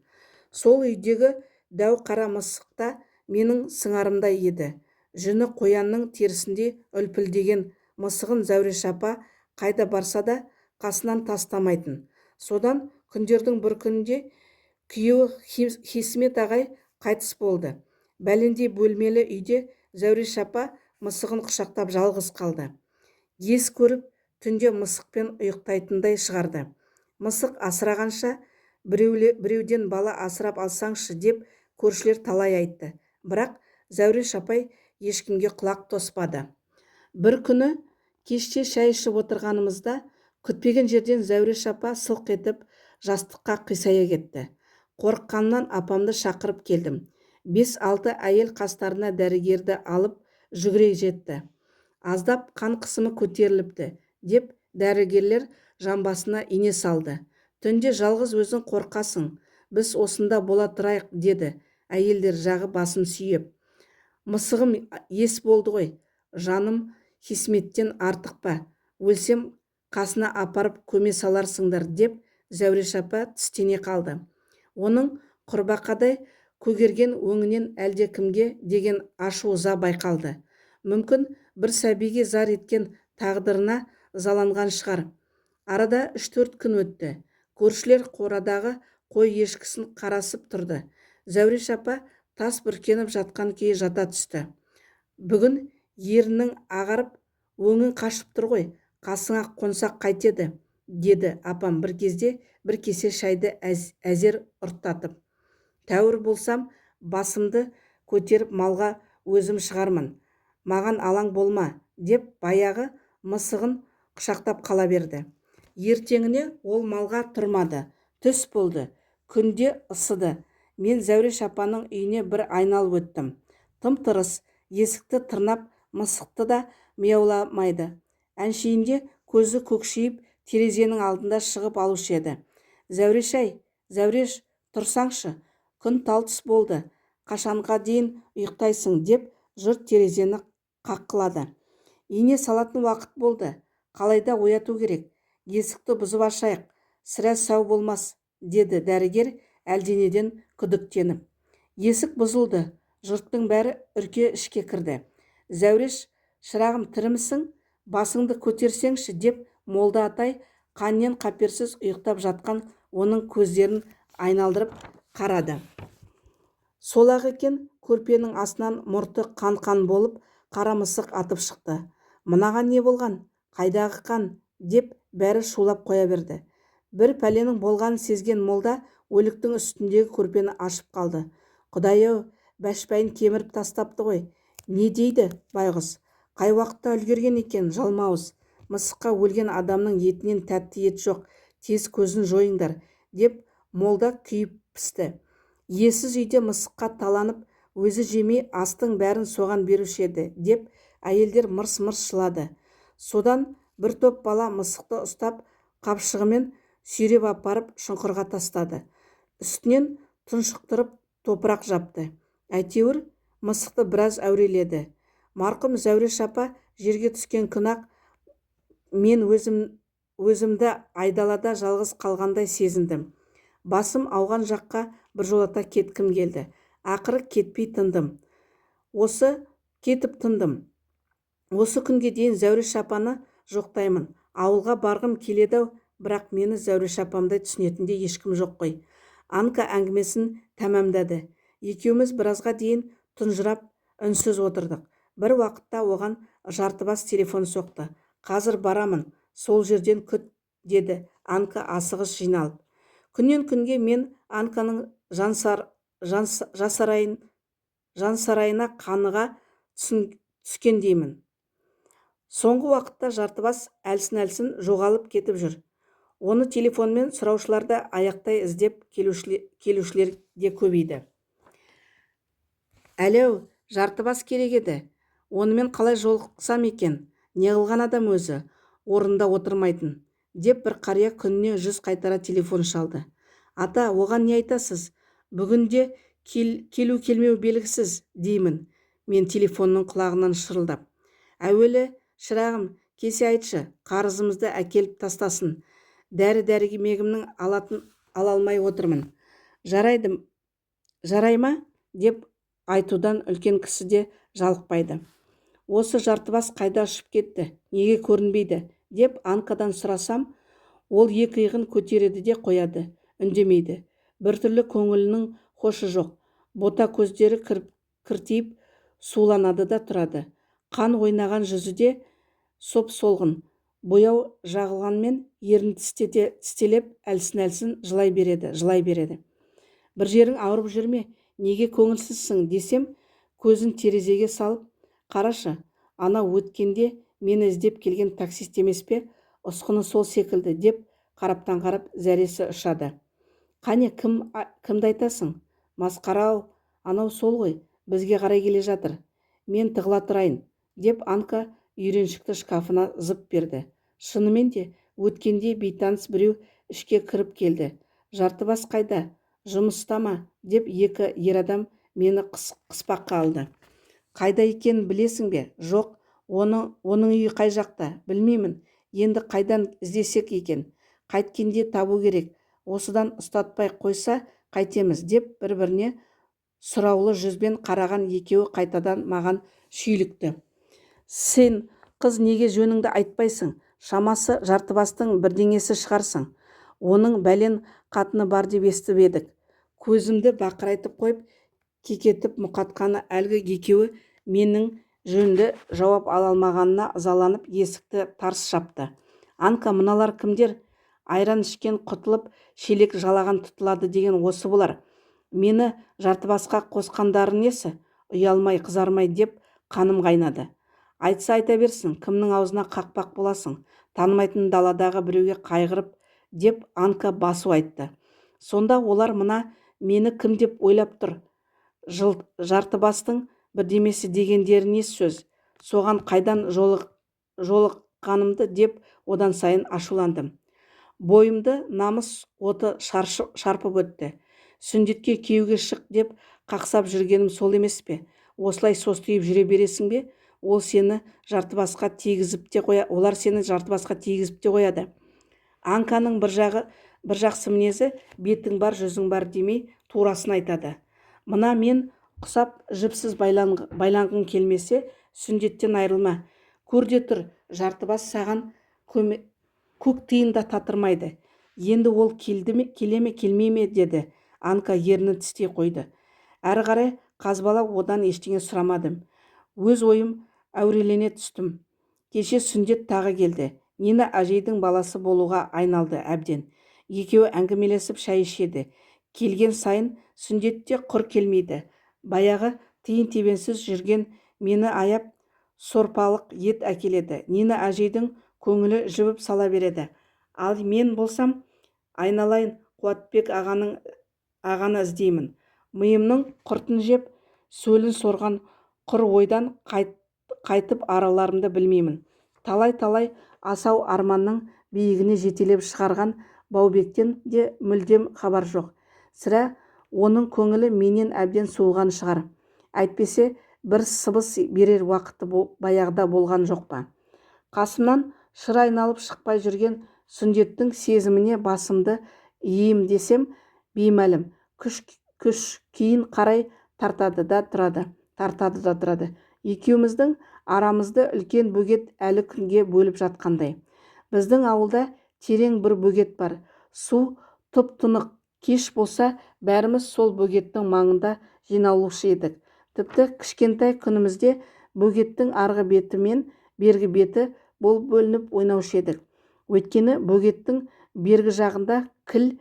Сол үйдегі дәу қара мысық та менің сыңарымдай еді. Жүні қоянның терісіндей үлпілдеген мысығын Зәуреш апа қайда барса да қасынан тастамайтын. Содан күндердің бір күнінде күйеуі Хисмет ағай қайтыс болды. Бәлендей бөлмелі үйде Зәуреш апа мысығын құшақтап жалғыз қалды. Ес көріп, түнде мысықпен ұйықтайтындай шығарды. Мысық асырағанша біреуден бала асырап алсаңшы, деп көршілер талай айтты. Бірақ Зәуреш апай ешкімге құлақ тоспады. Бір күні кеште шай ішіп отырғанымызда күтпеген жерден Зәуреш апа сылқ етіп жастыққа қисая кетті. Қорыққаннан апамды шақырып келдім. 5-6 әйел қастарына дәрігерді алып жүгіре жетті. Аздап қан қысымы көтеріліпті, деп дәрігерлер жамбасына ине салды. Түнде жалғыз өзің қорқасың, біз осында бола тұрайық, деді әйелдер жағы басын сүйеп. Мысығым ес болды ғой, жаным Хисметтен артық па? Өлсем қасына апарып көме саларсыңдар, деп Зәуреш апа тістене қалды. Оның құрбақадай көгерген өңінен әлдекімге деген ашу-ыза байқалды. Мүмкін бір сәбиге зар еткен тағдырына ызаланған шығар. Арада 3-4 күн өтті. Көршілер қорадағы қой ешкісін қарасып тұрды. Зәуреш апа тас бүркеніп жатқан күйі жата түсті. Бүгін ерінің ағарып, өңің қашып тұр ғой, қасыңа қонсақ қайтеді, деді апам бір кезде бір кесе шайды әзер ұрттатып. Тәуір болсам, басымды көтеріп малға өзім шығармын. Маған алаң болма, деп баяғы мысығын құшақтап қала берді. Ертеңіне ол малға тұрмады. Түс болды. Күнде ысыды. Мен Зәуреш апаның үйіне бір айналып өттім. Тым-тырыс, есікті тырнап, мысықты да мияуламайды. Әншейінде көзі көкшиіп, терезенің алдында шығып алушы еді. Зәуреш-ай, Зәуреш, тұрсаңшы, күн талтыс болды. қашанға дейін ұйықтайсың деп жұрт терезені қаққылады. Ине салатын уақыт болды. Қалайда ояту керек. Есікті бұзып ашайық. Сірә сау болмас, деді дәрігер әлденеден күдіктеніп. Есік бұзылды. Жұрттың бәрі үрке ішке кірді. Зәуреш, шырағым, тірімісің? Басыңды көтерсеңші деп молда атай қаннен қаперсіз ұйықтап жатқан оның көздерін айналдырып қарады. Сол-ақ екен, көрпенің астынан мұрты қан-қан болып қара мысық атып шықты. Мынаған не болған? Қайдағы қан? Деп бәрі шулап қоя берді. Бір пәленің болғанын сезген молда өліктің үстіндегі көрпені ашып қалды. Құдай-ау, бәшбайын кеміріп тастапты ғой. Не дейді байғұс? Қай уақытта үлгерген екен, жалмауыз? Мысыққа өлген адамның етінен тәтті ет жоқ. Тез көзін жойыңдар, деп молда күйіп пісті. Иесіз үйде мысыққа таланып, өзі жемей астың бәрін соған беруші еді, деп әйелдер мырс-мырс жылады. Содан бір топ бала мысықты ұстап, қапшығымен сүйреп апарып шұңқырға тастады. Үстінен тұншықтырып топырақ жапты. Әйтеуір мысықты біраз әуреледі. Марқұм Зәуреш апа жерге түскен күні-ақ мен өзімді айдалада жалғыз қалғандай сезіндім. Басым ауған жаққа біржолата кеткім келді. Ақыры кетпей тындым. Кетіп тындым. Осы күнге дейін Зәуреш апаны жоқтаймын. Ауылға барғым келеді-ау, бірақ мені Зәуреш апамдай түсінетіндей ешкім жоқ қой. Анка әңгімесін тәмамдады. Екеуміз біразға дейін тұнжырап үнсіз отырдық. Бір уақытта оған Жартыбас телефон соқты. Қазір барамын, сол жерден күт, деді Анка асығыс жиналып. Күннен күнге мен Анканың жансарайына қаныға түскендеймін. Соңғы уақытта Жартыбас әлсін-әлсін жоғалып кетіп жүр. Оны телефонмен сұраушыларды аяқтай іздеп келушілер де көбейді. Әлеу, Жартыбас керек еді. Онымен қалай жолықсам екен? Не қылған адам өзі? Орында отырмайтын, деп бір қария күніне 100 қайтара телефон шалды. Ата, оған не айтасыз? Бүгінде келу келмеу белгісіз, деймін. Мен телефонның құлағынан шырылдап. Әуелі, шырағым, кесе айтшы, қарызымызды әкеліп тастасын. Дәрі-дәріге мегімнің ала алмай отырмын. Жарай ма? Деп айтудан үлкен кісі де жалықпайды. Осы Жартыбас қайда ұшып кетті? Неге көрінбейді? Деп Анкадан сұрасам, ол екі иығын көтереді де қояды, үндемейді. Біртүрлі көңілінің хошы жоқ. Бота көздері кіртиіп суланады да тұрады. Қан ойнаған жүзі де соп-солғын. Бояу жағылғанмен ерін тістелеп әлсін-әлсін жылай береді. Бір жерің ауырып жүрме, неге көңілсізсің десем, көзін терезеге салып, қарашы, ана өткенде мені іздеп келген таксист емес пе? Ұсқыны сол секілді, деп қараптан қарап зәресі ұшады. Қане, кімді айтасың? Масқара-ау, анау сол ғой, бізге қарай келе жатыр. Мен тығыла тұрайын, деп Анка үйреншікті шкафына зып берді. Шынымен де өткенде бейтаныс біреу ішке кіріп келді. Жартыбас қайда? Жұмыста ма? Деп екі ер адам мені қыспаққа алды. Қайда екенін білесің бе? Жоқ, оның үйі қай жақта? Білмеймін. Енді қайдан іздесек екен? Қайткенде табу керек. Осыдан ұстатпай қойса қайтеміз, деп бір-біріне сұраулы жүзбен қараған екеуі қайтадан маған шүйлікті. Сен, қыз, неге жөніңді айтпайсың? Шамасы Жартыбастың бірдеңесі шығарсың. Оның бәлен қатыны бар деп естіп едік. Көзімді бақырайтып қойып, кекетіп мұқатқаны әлгі екеуі менің жөнді жауап ала алмағанына ызаланып есікті тарс жапты. Анка, мыналар кімдер? Айран ішкен құтылып, шелек жалаған тұтылады деген осы болар. Мені Жартыбасқа қосқандары несі? Ұялмай, қызармай деп қаным қайнады. Айтса айта берсін, кімнің аузына қақпақ боласың? Танымайтын даладағы біреуге қайғырып, деп Анка басу айтты. Сонда олар мені кім деп ойлап тұр? Жартыбастың бірдемесі дегендері не сөз? Соған қайдан жолыққанымды деп одан сайын ашуландым. Бойымды намыс оты шарпып өтті. Сүндетке күйеуге шық деп қақсап жүргенім сол емес пе? Осылай состиып жүре бересің бе? Олар сені жартыбасқа тигізіп те қояды. Анканың бір жақсы мінезі бетің бар жүзің бар демей турасын айтады. Мына мен құсап жіпсіз байланғың келмесе, сүндеттен айрылма. Көрде тұр, жартыбас саған көк тиын да татырмайды. Енді ол келе ме келмей ме деді. Анка ерні тістей қойды. Әрі қарай қазбалап одан ештеңе сұрамадым. Өз ойым әурелене түстім. Кеше сүндет тағы келді. Нина әжейдің баласы болуға айналды әбден. Екеуі әңгімелесіп шай ішеді. Келген сайын сүндетте құр келмейді. Баяғы тиын-тебенсіз жүрген мені аяп сорпалық ет әкеледі. Нина әжейдің көңілі жібіп сала береді. Ал мен болсам айналайын Қуатбек ағаны іздеймін. Миымның құртын жеп, сөлін сорған құр ойдан қайтып араларымды білмеймін. Талай-талай асау арманның биігіне жетелеп шығарған Баубектен де мүлдем хабар жоқ. Сірә оның көңілі менен әбден суыған шығар. Әйтпесе бір сыбыс берер уақыты баяғыда болған жоқ па? Қасымнан шыр айналып шықпай жүрген сүндеттің сезіміне басымды иейм десем беймәлім. Күш кейін қарай тартады да тұрады. Екеуміздің арамызды үлкен бөгет әлі күнге бөліп жатқандай. Біздің ауылда терең бір бөгет бар. Су тұп-тұнық. Кеш болса, бәріміз сол бөгеттің маңында жиналушы едік. Тіпті кішкентай күнімізде бөгеттің арғы беті мен бергі беті болып бөлініп ойнаушы едік. Өйткені бөгеттің бергі жағында кіл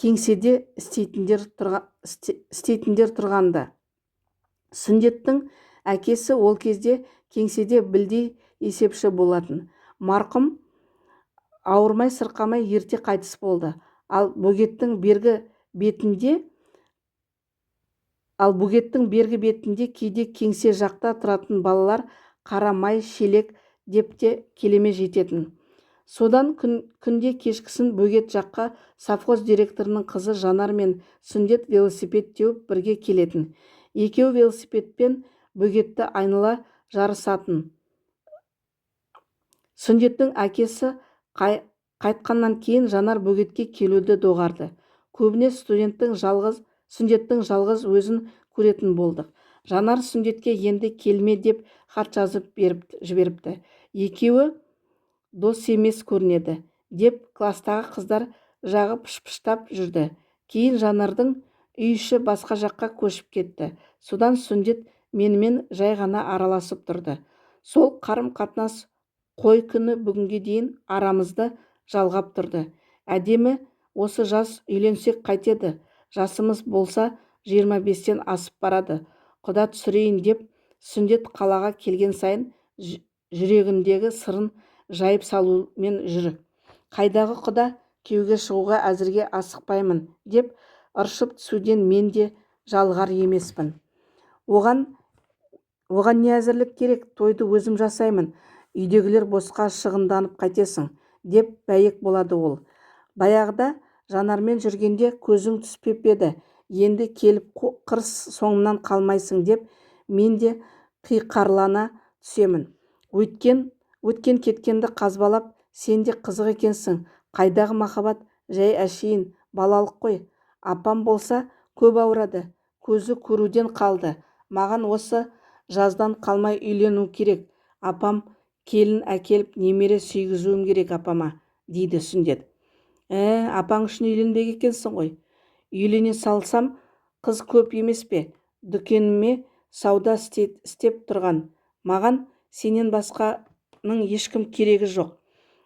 кеңседе істейтіндер тұрғанда. Сүндеттің әкесі ол кезде кеңседе білдей есепші болатын. Марқұм ауырмай сырқамай ерте қайтыс болды. Ал бөгеттің бергі бетінде кейде кеңсе жақта тұратын балалар қара май шелек деп те келеме жететін. Содан күнде кешкісін бөгет жаққа совхоз директорының қызы Жанар мен Сүндет велосипед теуіп бірге келетін. Екеу велосипедпен бөгетті айнала жарысатын. Сүндеттің әкесі қайтқаннан кейін Жанар бөгетке келуді доғарды. Көбіне Сүндеттің жалғыз өзін көретін болдық. Жанар Сүндетке енді келме деп хат жазып жіберіпті. Екеуі дос емес көрінеді деп кластағы қыздар жағы пышпыштап жүрді. Кейін Жанардың үй іші басқа жаққа көшіп кетті. Содан Сүндет менімен жай ғана араласып тұрды. Сол қарым-қатынас қой күні бүгінге дейін арамызды жалғап тұрды. Әдемі осы жас үйленсек қайтеді? Жасымыз болса 25-тен асып барады. Құда түсірейін деп Сүндет қалаға келген сайын жүрегіндегі сырын жайып салумен жүр. Қайдағы құда, күйеуге шығуға әзірге асықпаймын деп ыршып түсуден мен де жалғар емеспін. Оған не әзірлік керек? Тойды өзім жасаймын. Үйдегілер босқа шығынданып қайтесің деп бәйек болады ол. Баяғыда Жанармен жүргенде көзің түспеп еді. Енді келіп қырс соңымнан қалмайсың деп мен де қиқарлана түсемін. Өткен кеткенді қазбалап, сен де қызық екенсің. Қайдағы махаббат? Жай әшейін балалық қой. Апам болса көп ауырады. Көзі көруден қалды. Маған осы жаздан қалмай үйлену керек. Апам келін әкеліп немере сүйгізуім керек апама, дейді Сүндет. Апаң үшін үйленбек екенсің ғой. Үйлене салсам, қыз көп емес пе? Дүкеніме сауда істеп тұрған. Маған сенен басқаның ешкім керегі жоқ.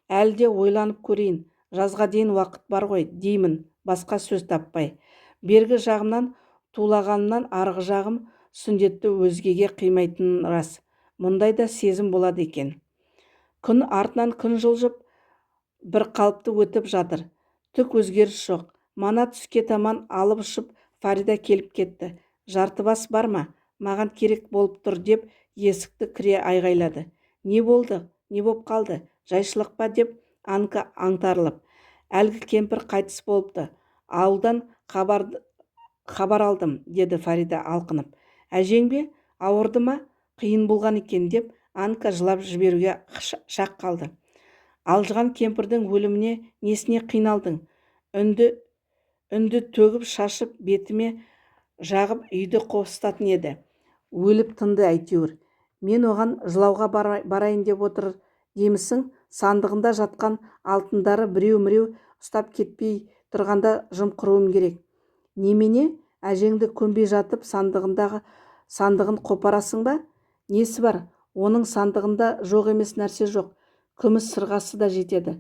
Әлі де ойланып көрейін. Жазға дейін уақыт бар ғой, деймін, басқа сөз таппай. Бергі жағымнан тулағанымнан арғы жағым Сүндетті өзгеге қимайтын рас. Мұндай да сезім болады екен. Күн артынан күн жылжып, бір қалыпты өтіп жатыр. Түк өзгеріс жоқ. Мана түске таман алып ұшып Фарида келіп кетті. Жартыбас бар ма? Маған керек болып тұр деп есікті кіре айғайлады. Не болды? Не боп қалды? Жайшылық па деп Анка аңтарылып. Әлгі кемпір қайтыс болыпты. Ауылдан хабар алдым, деді Фарида алқынып. Әжең бе? Ауырды ма? Қиын болған екен деп Анка жылап жіберуге шақ қалды. Алжыған кемпірдің өліміне несіне қиналдың? Үнді төгіп шашып бетіме жағып үйді қопсытатын еді. Өліп тынды әйтеуір. Мен оған жылауға барайын деп отыр демісің? Сандығында жатқан алтындары біреу-міреу ұстап кетпей тұрғанда жымқыруым керек. Немене? Әжеңді көнбей жатып сандығын қопарасың ба? Несі бар? Оның сандығында жоқ емес нәрсе жоқ. Күміс сырғасы да жетеді.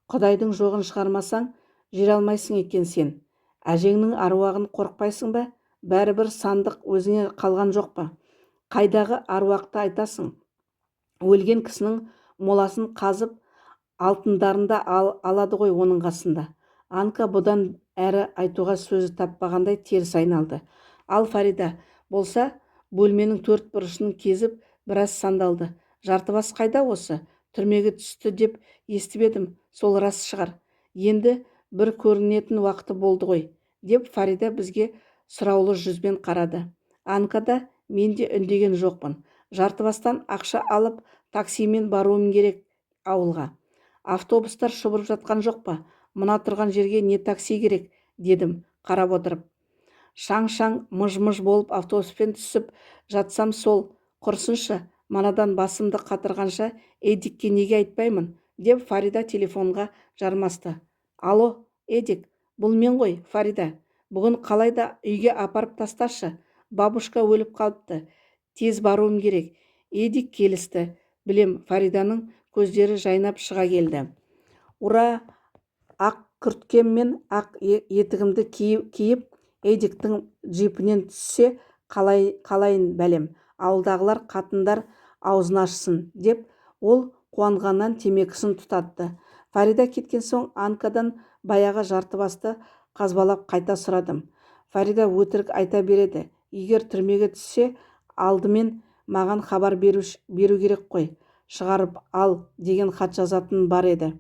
Құдайдың жоғын шығармасаң, жүре алмайсың екен сен. Әжеңнің аруағын қорықпайсың ба? Бәрібір сандық өзіңе қалған жоқ па? Қайдағы аруақты айтасың? Өлген кісінің моласын қазып, алтындарында алады ғой оның қасында. Анка бұдан әрі айтуға сөзі таппағандай теріс айналды. Ал Фарида болса, бөлменің төрт бұрышын кезіп біраз сандалды. Жартыбас қайда осы? Түрмеге түсті деп естіп едім, сол рас шығар. Енді бір көрінетін уақыты болды ғой, деп Фарида бізге сұраулы жүзбен қарады. Анка да, мен де үндеген жоқпын. Жартыбастан ақша алып, таксимен баруым керек ауылға. Автобустар шұбырып жатқан жоқ па? Мына тұрған жерге не такси керек, дедім қарап отырып. Шаң-шаң, мыж-мыж болып автобуспен түсіп жатсам сол, құрсыншы, манадан басымды қатырғанша Эдикке неге айтпаймын, деп Фарида телефонға жармасты. Алло, Эдик, бұл мен ғой, Фарида. Бүгін қалайда үйге апарып тасташы. Бабушка өліп қалыпты. Тез баруым керек. Эдик келісті. Білем, Фариданың көздері жайнап шыға келді. Ура! Ақ күрткем мен ақ етігімді киіп, Эдиктің джипінен түссе қалайын бәлем. Ауылдағылар қатындар аузын ашсын, деп ол қуанғаннан темекісін тұтатты. Фарида кеткен соң Анкадан баяғы Жартыбасты қазбалап қайта сұрадым. Фарида өтірік айта береді. Егер түрмеге түссе, алдымен маған хабар беру керек қой. Шығарып ал деген хат жазатын бар еді.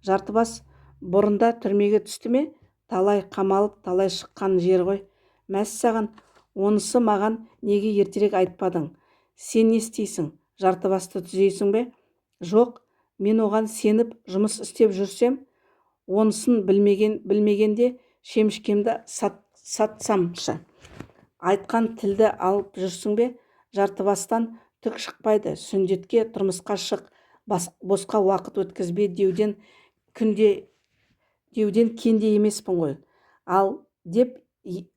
Жартыбас бұрында түрмеге түсті ме? Талай қамалып, талай шыққан жер ғой. Мәссаған, онысы маған неге ертерек айтпадың? Сен не істейсің? Жартыбасты түзейсің бе? Жоқ, мен оған сеніп жұмыс істеп жүрсем, онысын білмегенде шемішкемді сатсамшы. Айтқан тілді алып жүрсің бе? Жартыбастан түк шықпайды. Сүндетке тұрмысқа шық, босқа уақыт өткізбе деуден кенде емеспін ғой. Ал деп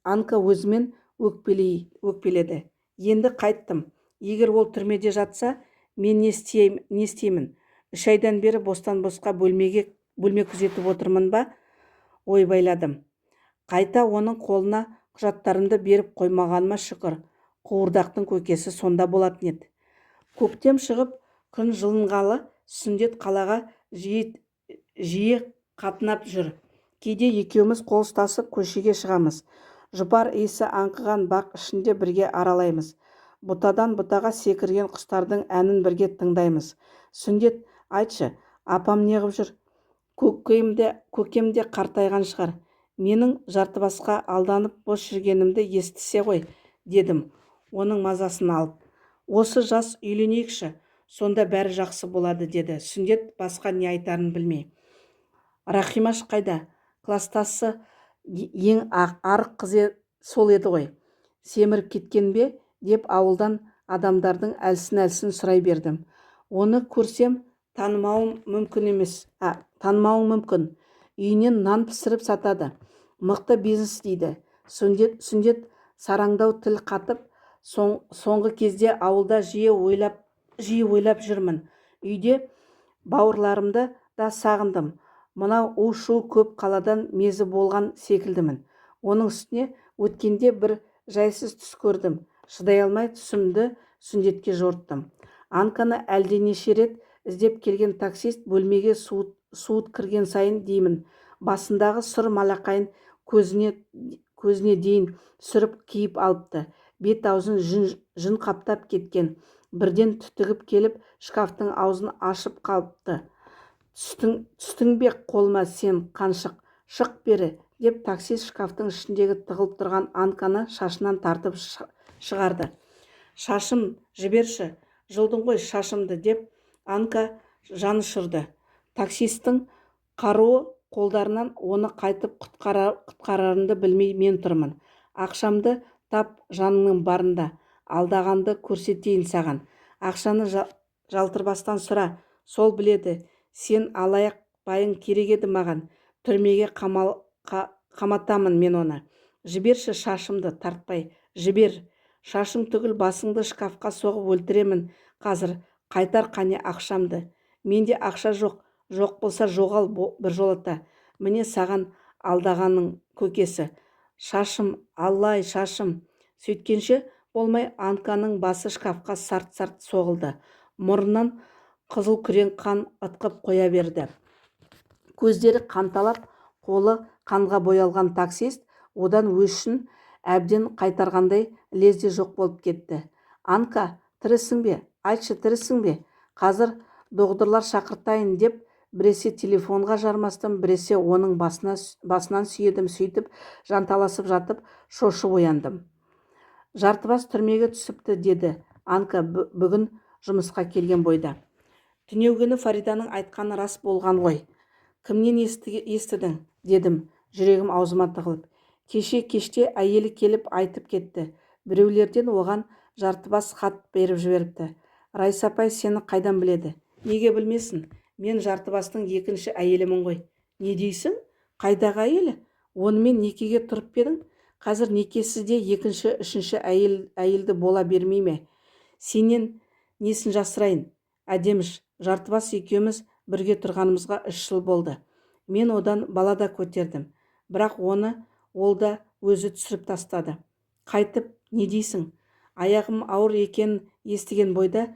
Анка өзімен өкпеледі. Енді қайттым. Егер ол түрмеде жатса, мен не істеймін? 3 айдан бері бостан-босқа бөлме күзетіп отырмын ба? Ойбайладым. Қайта оның қолына құжаттарымды беріп қоймағаныма шүкір. Қуырдақтың көкесі сонда болатын еді. Көктем шығып, күн жылынғалы, Сүндет қалаға жиі қатынап жүр. Кейде екеуміз қол ұстасып көшеге шығамыз. Жұпар иісі аңқыған бақ ішінде бірге аралаймыз. Бұтадан бұтаға секірген құстардың әнін бірге тыңдаймыз. Сүндет, айтшы, апам неғып жүр? Көкем де қартайған шығар. Менің Жартыбасқа алданып бос жүргенімді естісе ғой, дедім, оның мазасын алып. Осы жас үйленейікші, сонда бәрі жақсы болады, деді Сүндет басқа не айтарын білмей. Рахимаш қайда? Кластасы ең арық қызы сол еді ғой. Семіріп кеткен бе? Деп ауылдан адамдардың әлсін сұрай бердім. Оны көрсем танымауым мүмкін. Үйінен нан пісіріп сатады. Мықты бизнес дейді. Сүндет сараңдау тіл қатып, соңғы кезде ауылда жиі ойлап жүрмін. Үйде бауырларымды да сағындым. Мынау у-шу көп қаладан мезі болған секілдімін. Оның үстіне өткенде бір жайсыз түс көрдім. Шыдай алмай түсімді Сүндетке жорттым. Анканы әлденеше рет іздеп келген таксист бөлмеге суыт кірген сайын деймін. Басындағы сұр малақайын көзіне дейін сүріп киіп алыпты. Бет-аузын жүн қаптап кеткен. Бірден түтігіп келіп, шкафтың аузын ашып қалыпты. Түстің бе қолыма сен, қаншық? Шық бері, деп таксист шкафтың ішіндегі тығылып тұрған Анканы шашынан тартып шығарды. Шашым, жіберші, жылдың ғой шашымды, деп Анка жанұшырды. Таксисттің қаруы қолдарынан оны қайтып құтқарарымды білмей мен тұрмын. Ақшамды тап, жаныңның барында, алдағанды көрсетейін саған. Ақшаны жалтырбастан сұра, сол біледі. Сен алаяқ байың керек еді маған. Түрмеге қаматамын мен оны. Жіберші шашымды, тартпай, жібер. Шашың түгіл басыңды шкафқа соғып өлтіремін қазір. Қайтар қане ақшамды. Менде ақша жоқ, жоқ болса жоғал біржолата. Міне саған алдағанның көкесі. Шашым, аллай, шашым. Сөйткенше болмай Анканың басы шкафқа сарт-сарт соғылды. Мұрнынан қызыл күрең қан ытқып қоя берді. Көздері қанталап, қолы қанға боялған таксист одан өшін әбден қайтарғандай лезде жоқ болып кетті. Анка, тірісің бе? Айтшы, тірісің бе? Қазір доғдырлар шақыртайын деп біресе телефонға жармастым, біресе оның басынан сүйедім. Сөйтіп жанталасып жатып шошып ояндым. Жартыбас түрмеге түсіпті, деді Анка бүгін жұмысқа келген бойда. Түнеугені Фариданың айтқаны рас болған ғой. Кімнен естідің, дедім, жүрегім аузыма тығылып. Кеште әйелі келіп айтып кетті. Біреулерден оған жартыбас хат беріп жіберіпті. Райса апай сені қайдан біледі? Неге білмесін? Мен жартыбастың екінші әйелімін ғой. Не дейсің? Қайдағы әйелі? Онымен некеге тұрып едің? Қазір некесізде екінші, үшінші әйелді бола бермей ме? Сенен несін жасырайын? Әдеміш, жартыбас екеуміз бірге тұрғанымызға 3 жыл болды. Мен одан бала да көтердім. Бірақ ол да өзі түсіріп тастады. Қайтып, не дейсің? Аяғым ауыр екенін естіген бойда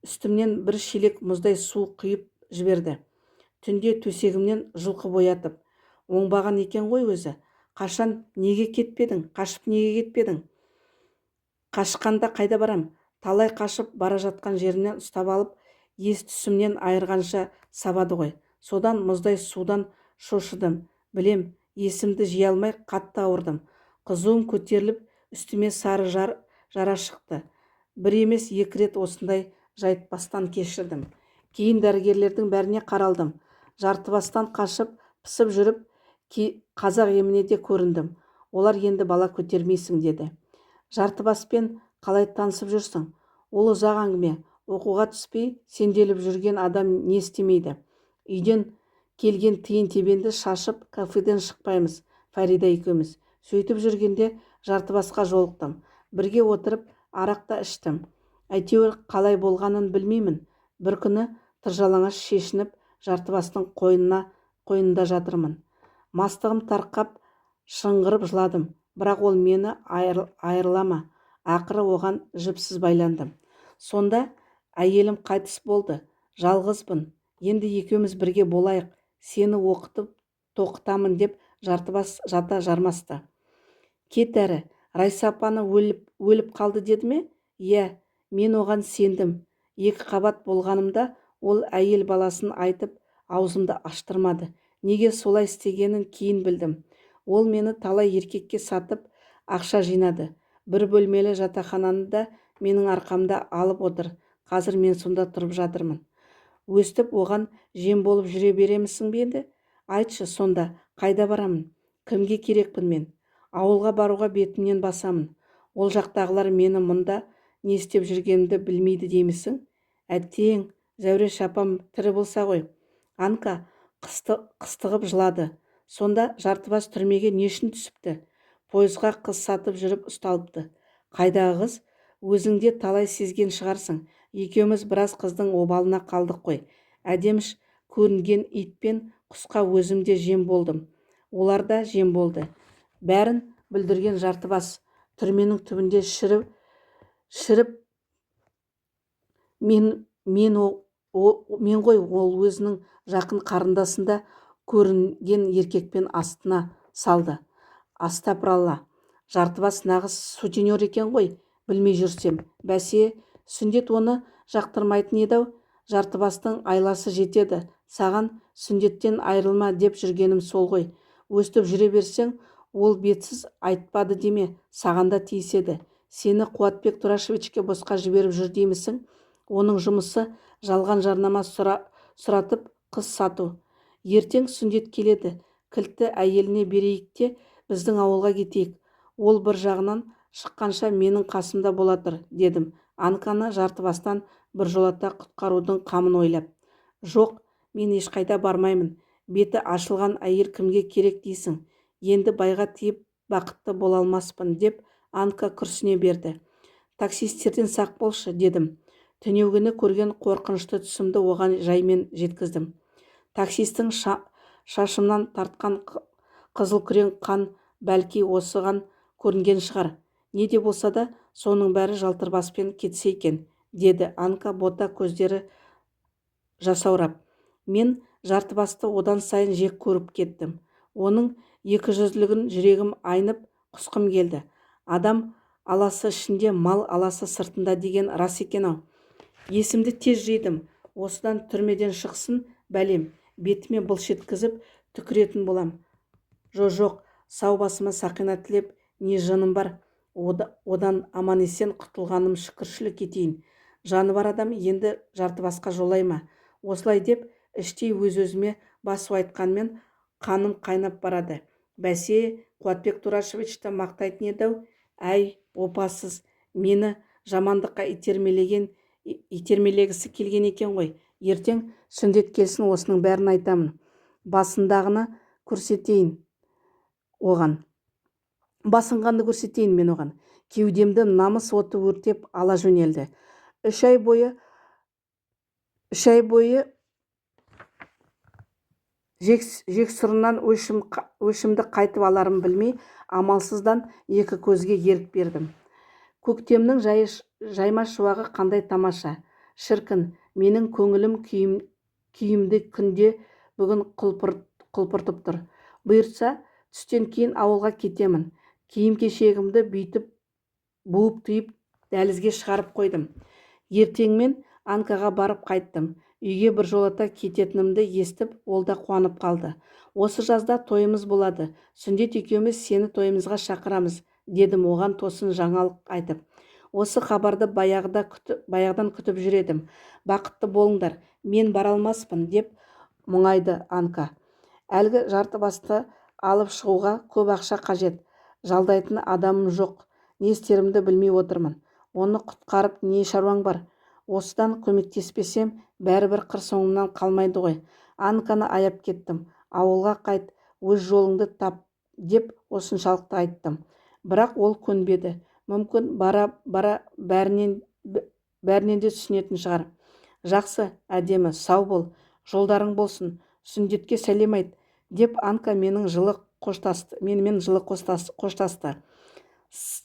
үстімнен бір шелек мұздай су құйып жіберді. Түнде төсегімнен жұлқып оятып. Оңбаған екен ғой өзі. Қашан, неге кетпедің? Қашып неге кетпедің? Қашқанда қайда барам? Талай қашып бара жатқан жерінен ұстап алып, ес түсімнен айырғанша сабады ғой. Содан мұздай судан шошыдым. Білем, есімді жия алмай қатты ауырдым. Қызуым көтеріліп, үстіме сары жара шықты. Бір емес 2 рет осындай жайтпастан кешірдім. Кейін дәрігерлердің бәріне қаралдым. Жартыбастан қашып, пысып жүріп, қазақ еміне де көріндім. Олар енді бала көтермейсің, деді. Жартыбаспен қалай танысып жүрсің? Ол ұзақ әңгіме. Оқуға түспей, сенделіп жүрген адам не істемейді? Үйден келген тиын тебенді шашып, кафеден шықпаймыз, Фарида екеуміз. Сөйтіп жүргенде жартыбасқа жолықтым. Бірге отырып, арақта іштім. Әйтеуір қалай болғанын білмеймін. Бір күні тыржалаңаш шешініп, жартыбастың қойнында жатырмын. Мастығым тарқап, шыңғырып жыладым. Бірақ ол мені айырылама. Ақыры оған жіпсіз байландым. Сонда әйелім қайтыс болды. Жалғызбын. Енді екеуміз бірге болайық. Сені оқытып тоқытамын деп жартыбас жата жармасты. Кет әрі, Райса апаны өліп қалды деді ме? Иә, мен оған сендім. 2 қабат болғанымда ол әйел баласын айтып, аузымды аштырмады. Неге солай істегенін кейін білдім. Ол мені талай еркекке сатып, ақша жинады. Бір бөлмелі жатақхананы да менің арқамда алып отыр. Қазір мен сонда тұрып жатырмын. Өстіп оған жем болып жүре беремісің бе енді? Айтшы, сонда қайда барамын? Кімге керекпін мен? Ауылға баруға бетімнен басамын. Ол жақтағылар мені мұнда не істеп жүргенімді білмейді деймісің? Әттең, Зәуреш апам тірі болса ғой. Анка қыстығып жылады. Сонда жартыбас түрмеге не үшін түсіпті? Пойызға қыз сатып жүріп ұсталыпты. Қайдағы қыз? Өзіңде талай сезген шығарсың. Екеуміз біраз қыздың обалына қалдық қой. Әдеміш көрінген ит пен құсқа өзімде жем болдым. Олар да жем болды. Бәрін бүлдірген жартыбас түрменің түбінде шіріп мен ғой, ол өзінің жақын қарындасында көрінген еркекпен астына салды. Астапыралла, жартыбас нағыз сутенер екен ғой, білмей жүрсем. Бәсе, сүндет оны жақтырмайтын еді-ау. Жартыбастың айласы жетеді. Саған сүндеттен айырылма деп жүргенім сол ғой. өстіп жүре берсең, ол бетсіз айтпады деме, саған да тиіседі. Сені Қуатбек Турашевичке босқа жіберіп жүр деймісің? Оның жұмысы жалған жарнама сұратып қыз сату. Ертең сүндет келеді, кілтті әйеліне берейік те біздің ауылға кетейік. Ол бір жағынан шыққанша менің қасымда бола тұр, дедім, Анканы жартыбастан біржолата құтқарудың қамын ойлап. Жоқ, мен ешқайда бармаймын. Беті ашылған әйел кімге керек дейсің? Енді байға тиіп бақытты бола алмаспын, деп Анка күрсіне берді. Таксистерден сақ болшы, дедім. Түнеугіні көрген қорқынышты түсімді оған жаймен жеткіздім. Таксистің шашымнан тартқан қызыл күрең қан бәлки осыған көрінген шығар. Не де болса да, соның бәрі жалтырбаспен кетсе екен, деді Анка бота көздері жасаурап. Мен жартыбасты одан сайын жек көріп кеттім. Оның екіжүзділігін жүрегім айнып құсқым келді. Адам аласы ішінде, мал аласы сыртында деген рас екен-ау. Есімді тез жидым. Осыдан түрмеден шықсын бәлем, бетіме былш еткізіп түкіретін болам. Жоқ, сау басыма сақина тілеп, не жыным бар. Одан аман-есен құтылғаным шүкіршілік етейін. Жаны бар адам енді жартыбасқа жолай ма? Осылай деп іштей өз-өзіме басу айтқанмен қаным қайнап барады. Бәсе, Қуатбек Турашевичті мақтайтын еді-ау. Әй, опасыз, мені жамандыққа итермелегісі келген екен ғой. Ертең сүндет келсін, осының бәрін айтамын. Басынғанды көрсетейін мен оған. Кеудемді намыс оты өртеп ала жөнелді. Үш ай бойы жексұрыннан өшімді қайтып аларым білмей, амалсыздан екі көзге ерік бердім. Көктемнің жайма шуағы қандай тамаша. Шіркін, менің көңілім күйімді күнде бүгін құлпыртып тұр. Бұйыртса, түстен кейін ауылға кетемін. Киім-кешегімді буып-түйіп дәлізге шығарып қойдым. Ертеңмен Анкаға барып қайттым. Үйге біржолата кететінімді естіп, ол да қуанып қалды. Осы жазда тойымыз болады. Сүндет екеуміз сені тойымызға шақырамыз, дедім оған тосын жаңалық айтып. Осы хабарды баяғыдан күтіп жүредім. Бақытты болыңдар, мен бара алмаспын, деп мұңайды Анка. Әлгі жартыбасты алып шығуға көп ақша қажет. Жалдайтын адамым жоқ. Не істерімді білмей отырмын. Оны құтқарып не шаруаң бар? Осыдан көмектеспесем, бәрібір қыр соңымнан қалмайды ғой. Анканы аяп кеттім. Ауылға қайт, өз жолыңды тап, деп осыншалықты айттым. Бірақ ол көнбеді. Мүмкін бара бәрінен де түсінетін шығар. Жақсы, әдемі, сау бол, жолдарың болсын, сүндетке сәлем айт, деп Анка менімен жылы қоштасты.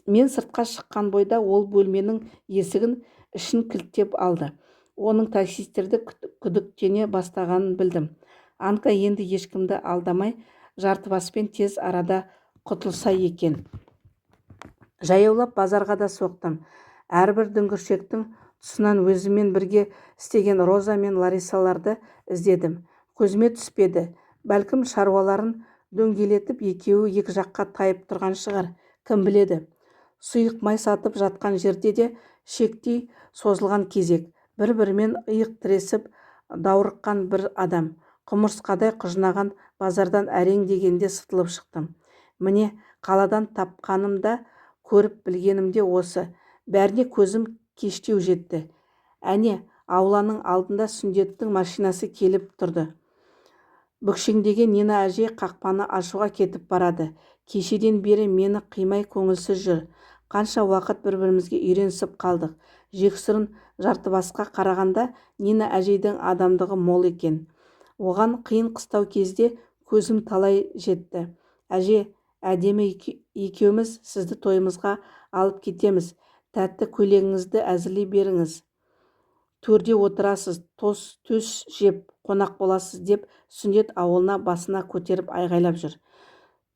Мен сыртқа шыққан бойда ол бөлменің есігін ішін кілттеп алды. Оның таксистерді күдіктене бастағанын білдім. Анка енді ешкімді алдамай, жартыбаспен тез арада құтылса екен. Жаяулап базарға да соқтым. Әрбір дүңгіршектің тұсынан өзімен бірге істеген Роза мен Ларисаларды іздедім. Көзіме түспеді. Бәлкім шаруаларын дөңгелетіп, екеуі екі жаққа тайып тұрған шығар. Кім біледі? Сұйық май сатып жатқан жерде де шектей созылған кезек. Бір-бірімен иық тіресіп даурыққан бір адам. Құмырсқадай құжынаған базардан әрең дегенде сытылып шықтым. Міне, қаладан тапқаным да, көріп білгенім де осы. Бәріне көзім кештеу жетті. Әне, ауланың алдында сүндеттің машинасы келіп тұрды. Бүкшеңдеген Нина әже қақпаны ашуға кетіп барады. Кешеден бері мені қимай көңілсіз жүр. Қанша уақыт бір-бірімізге үйренісіп қалдық. Жексұрын жартыбасқа қарағанда Нина әжейдің адамдығы мол екен. Оған қиын қыстау кезде көзім талай жетті. Әже, әдемі екеуміз сізді тойымызға алып кетеміз. Тәтті көйлегіңізді әзірлей беріңіз. Төрде отырасыз, төс жеп қонақ боласыз, деп сүндет ауылына басына көтеріп айғайлап жүр.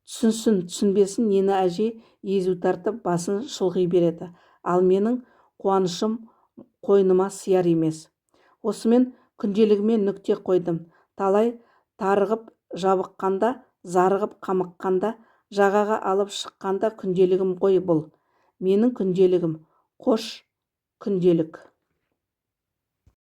Түсінсін, түсінбесін, Нина әже езу тартып басын шұлғи береді. Ал менің қуанышым қойныма сияр емес. Осымен күнделігіме нүкте қойдым. Талай тарығып жабыққанда зарығып қамыққанда, жағаға алып шыққанда күнделігім ғой бұл. Менің күнделігім. Қош күнделік.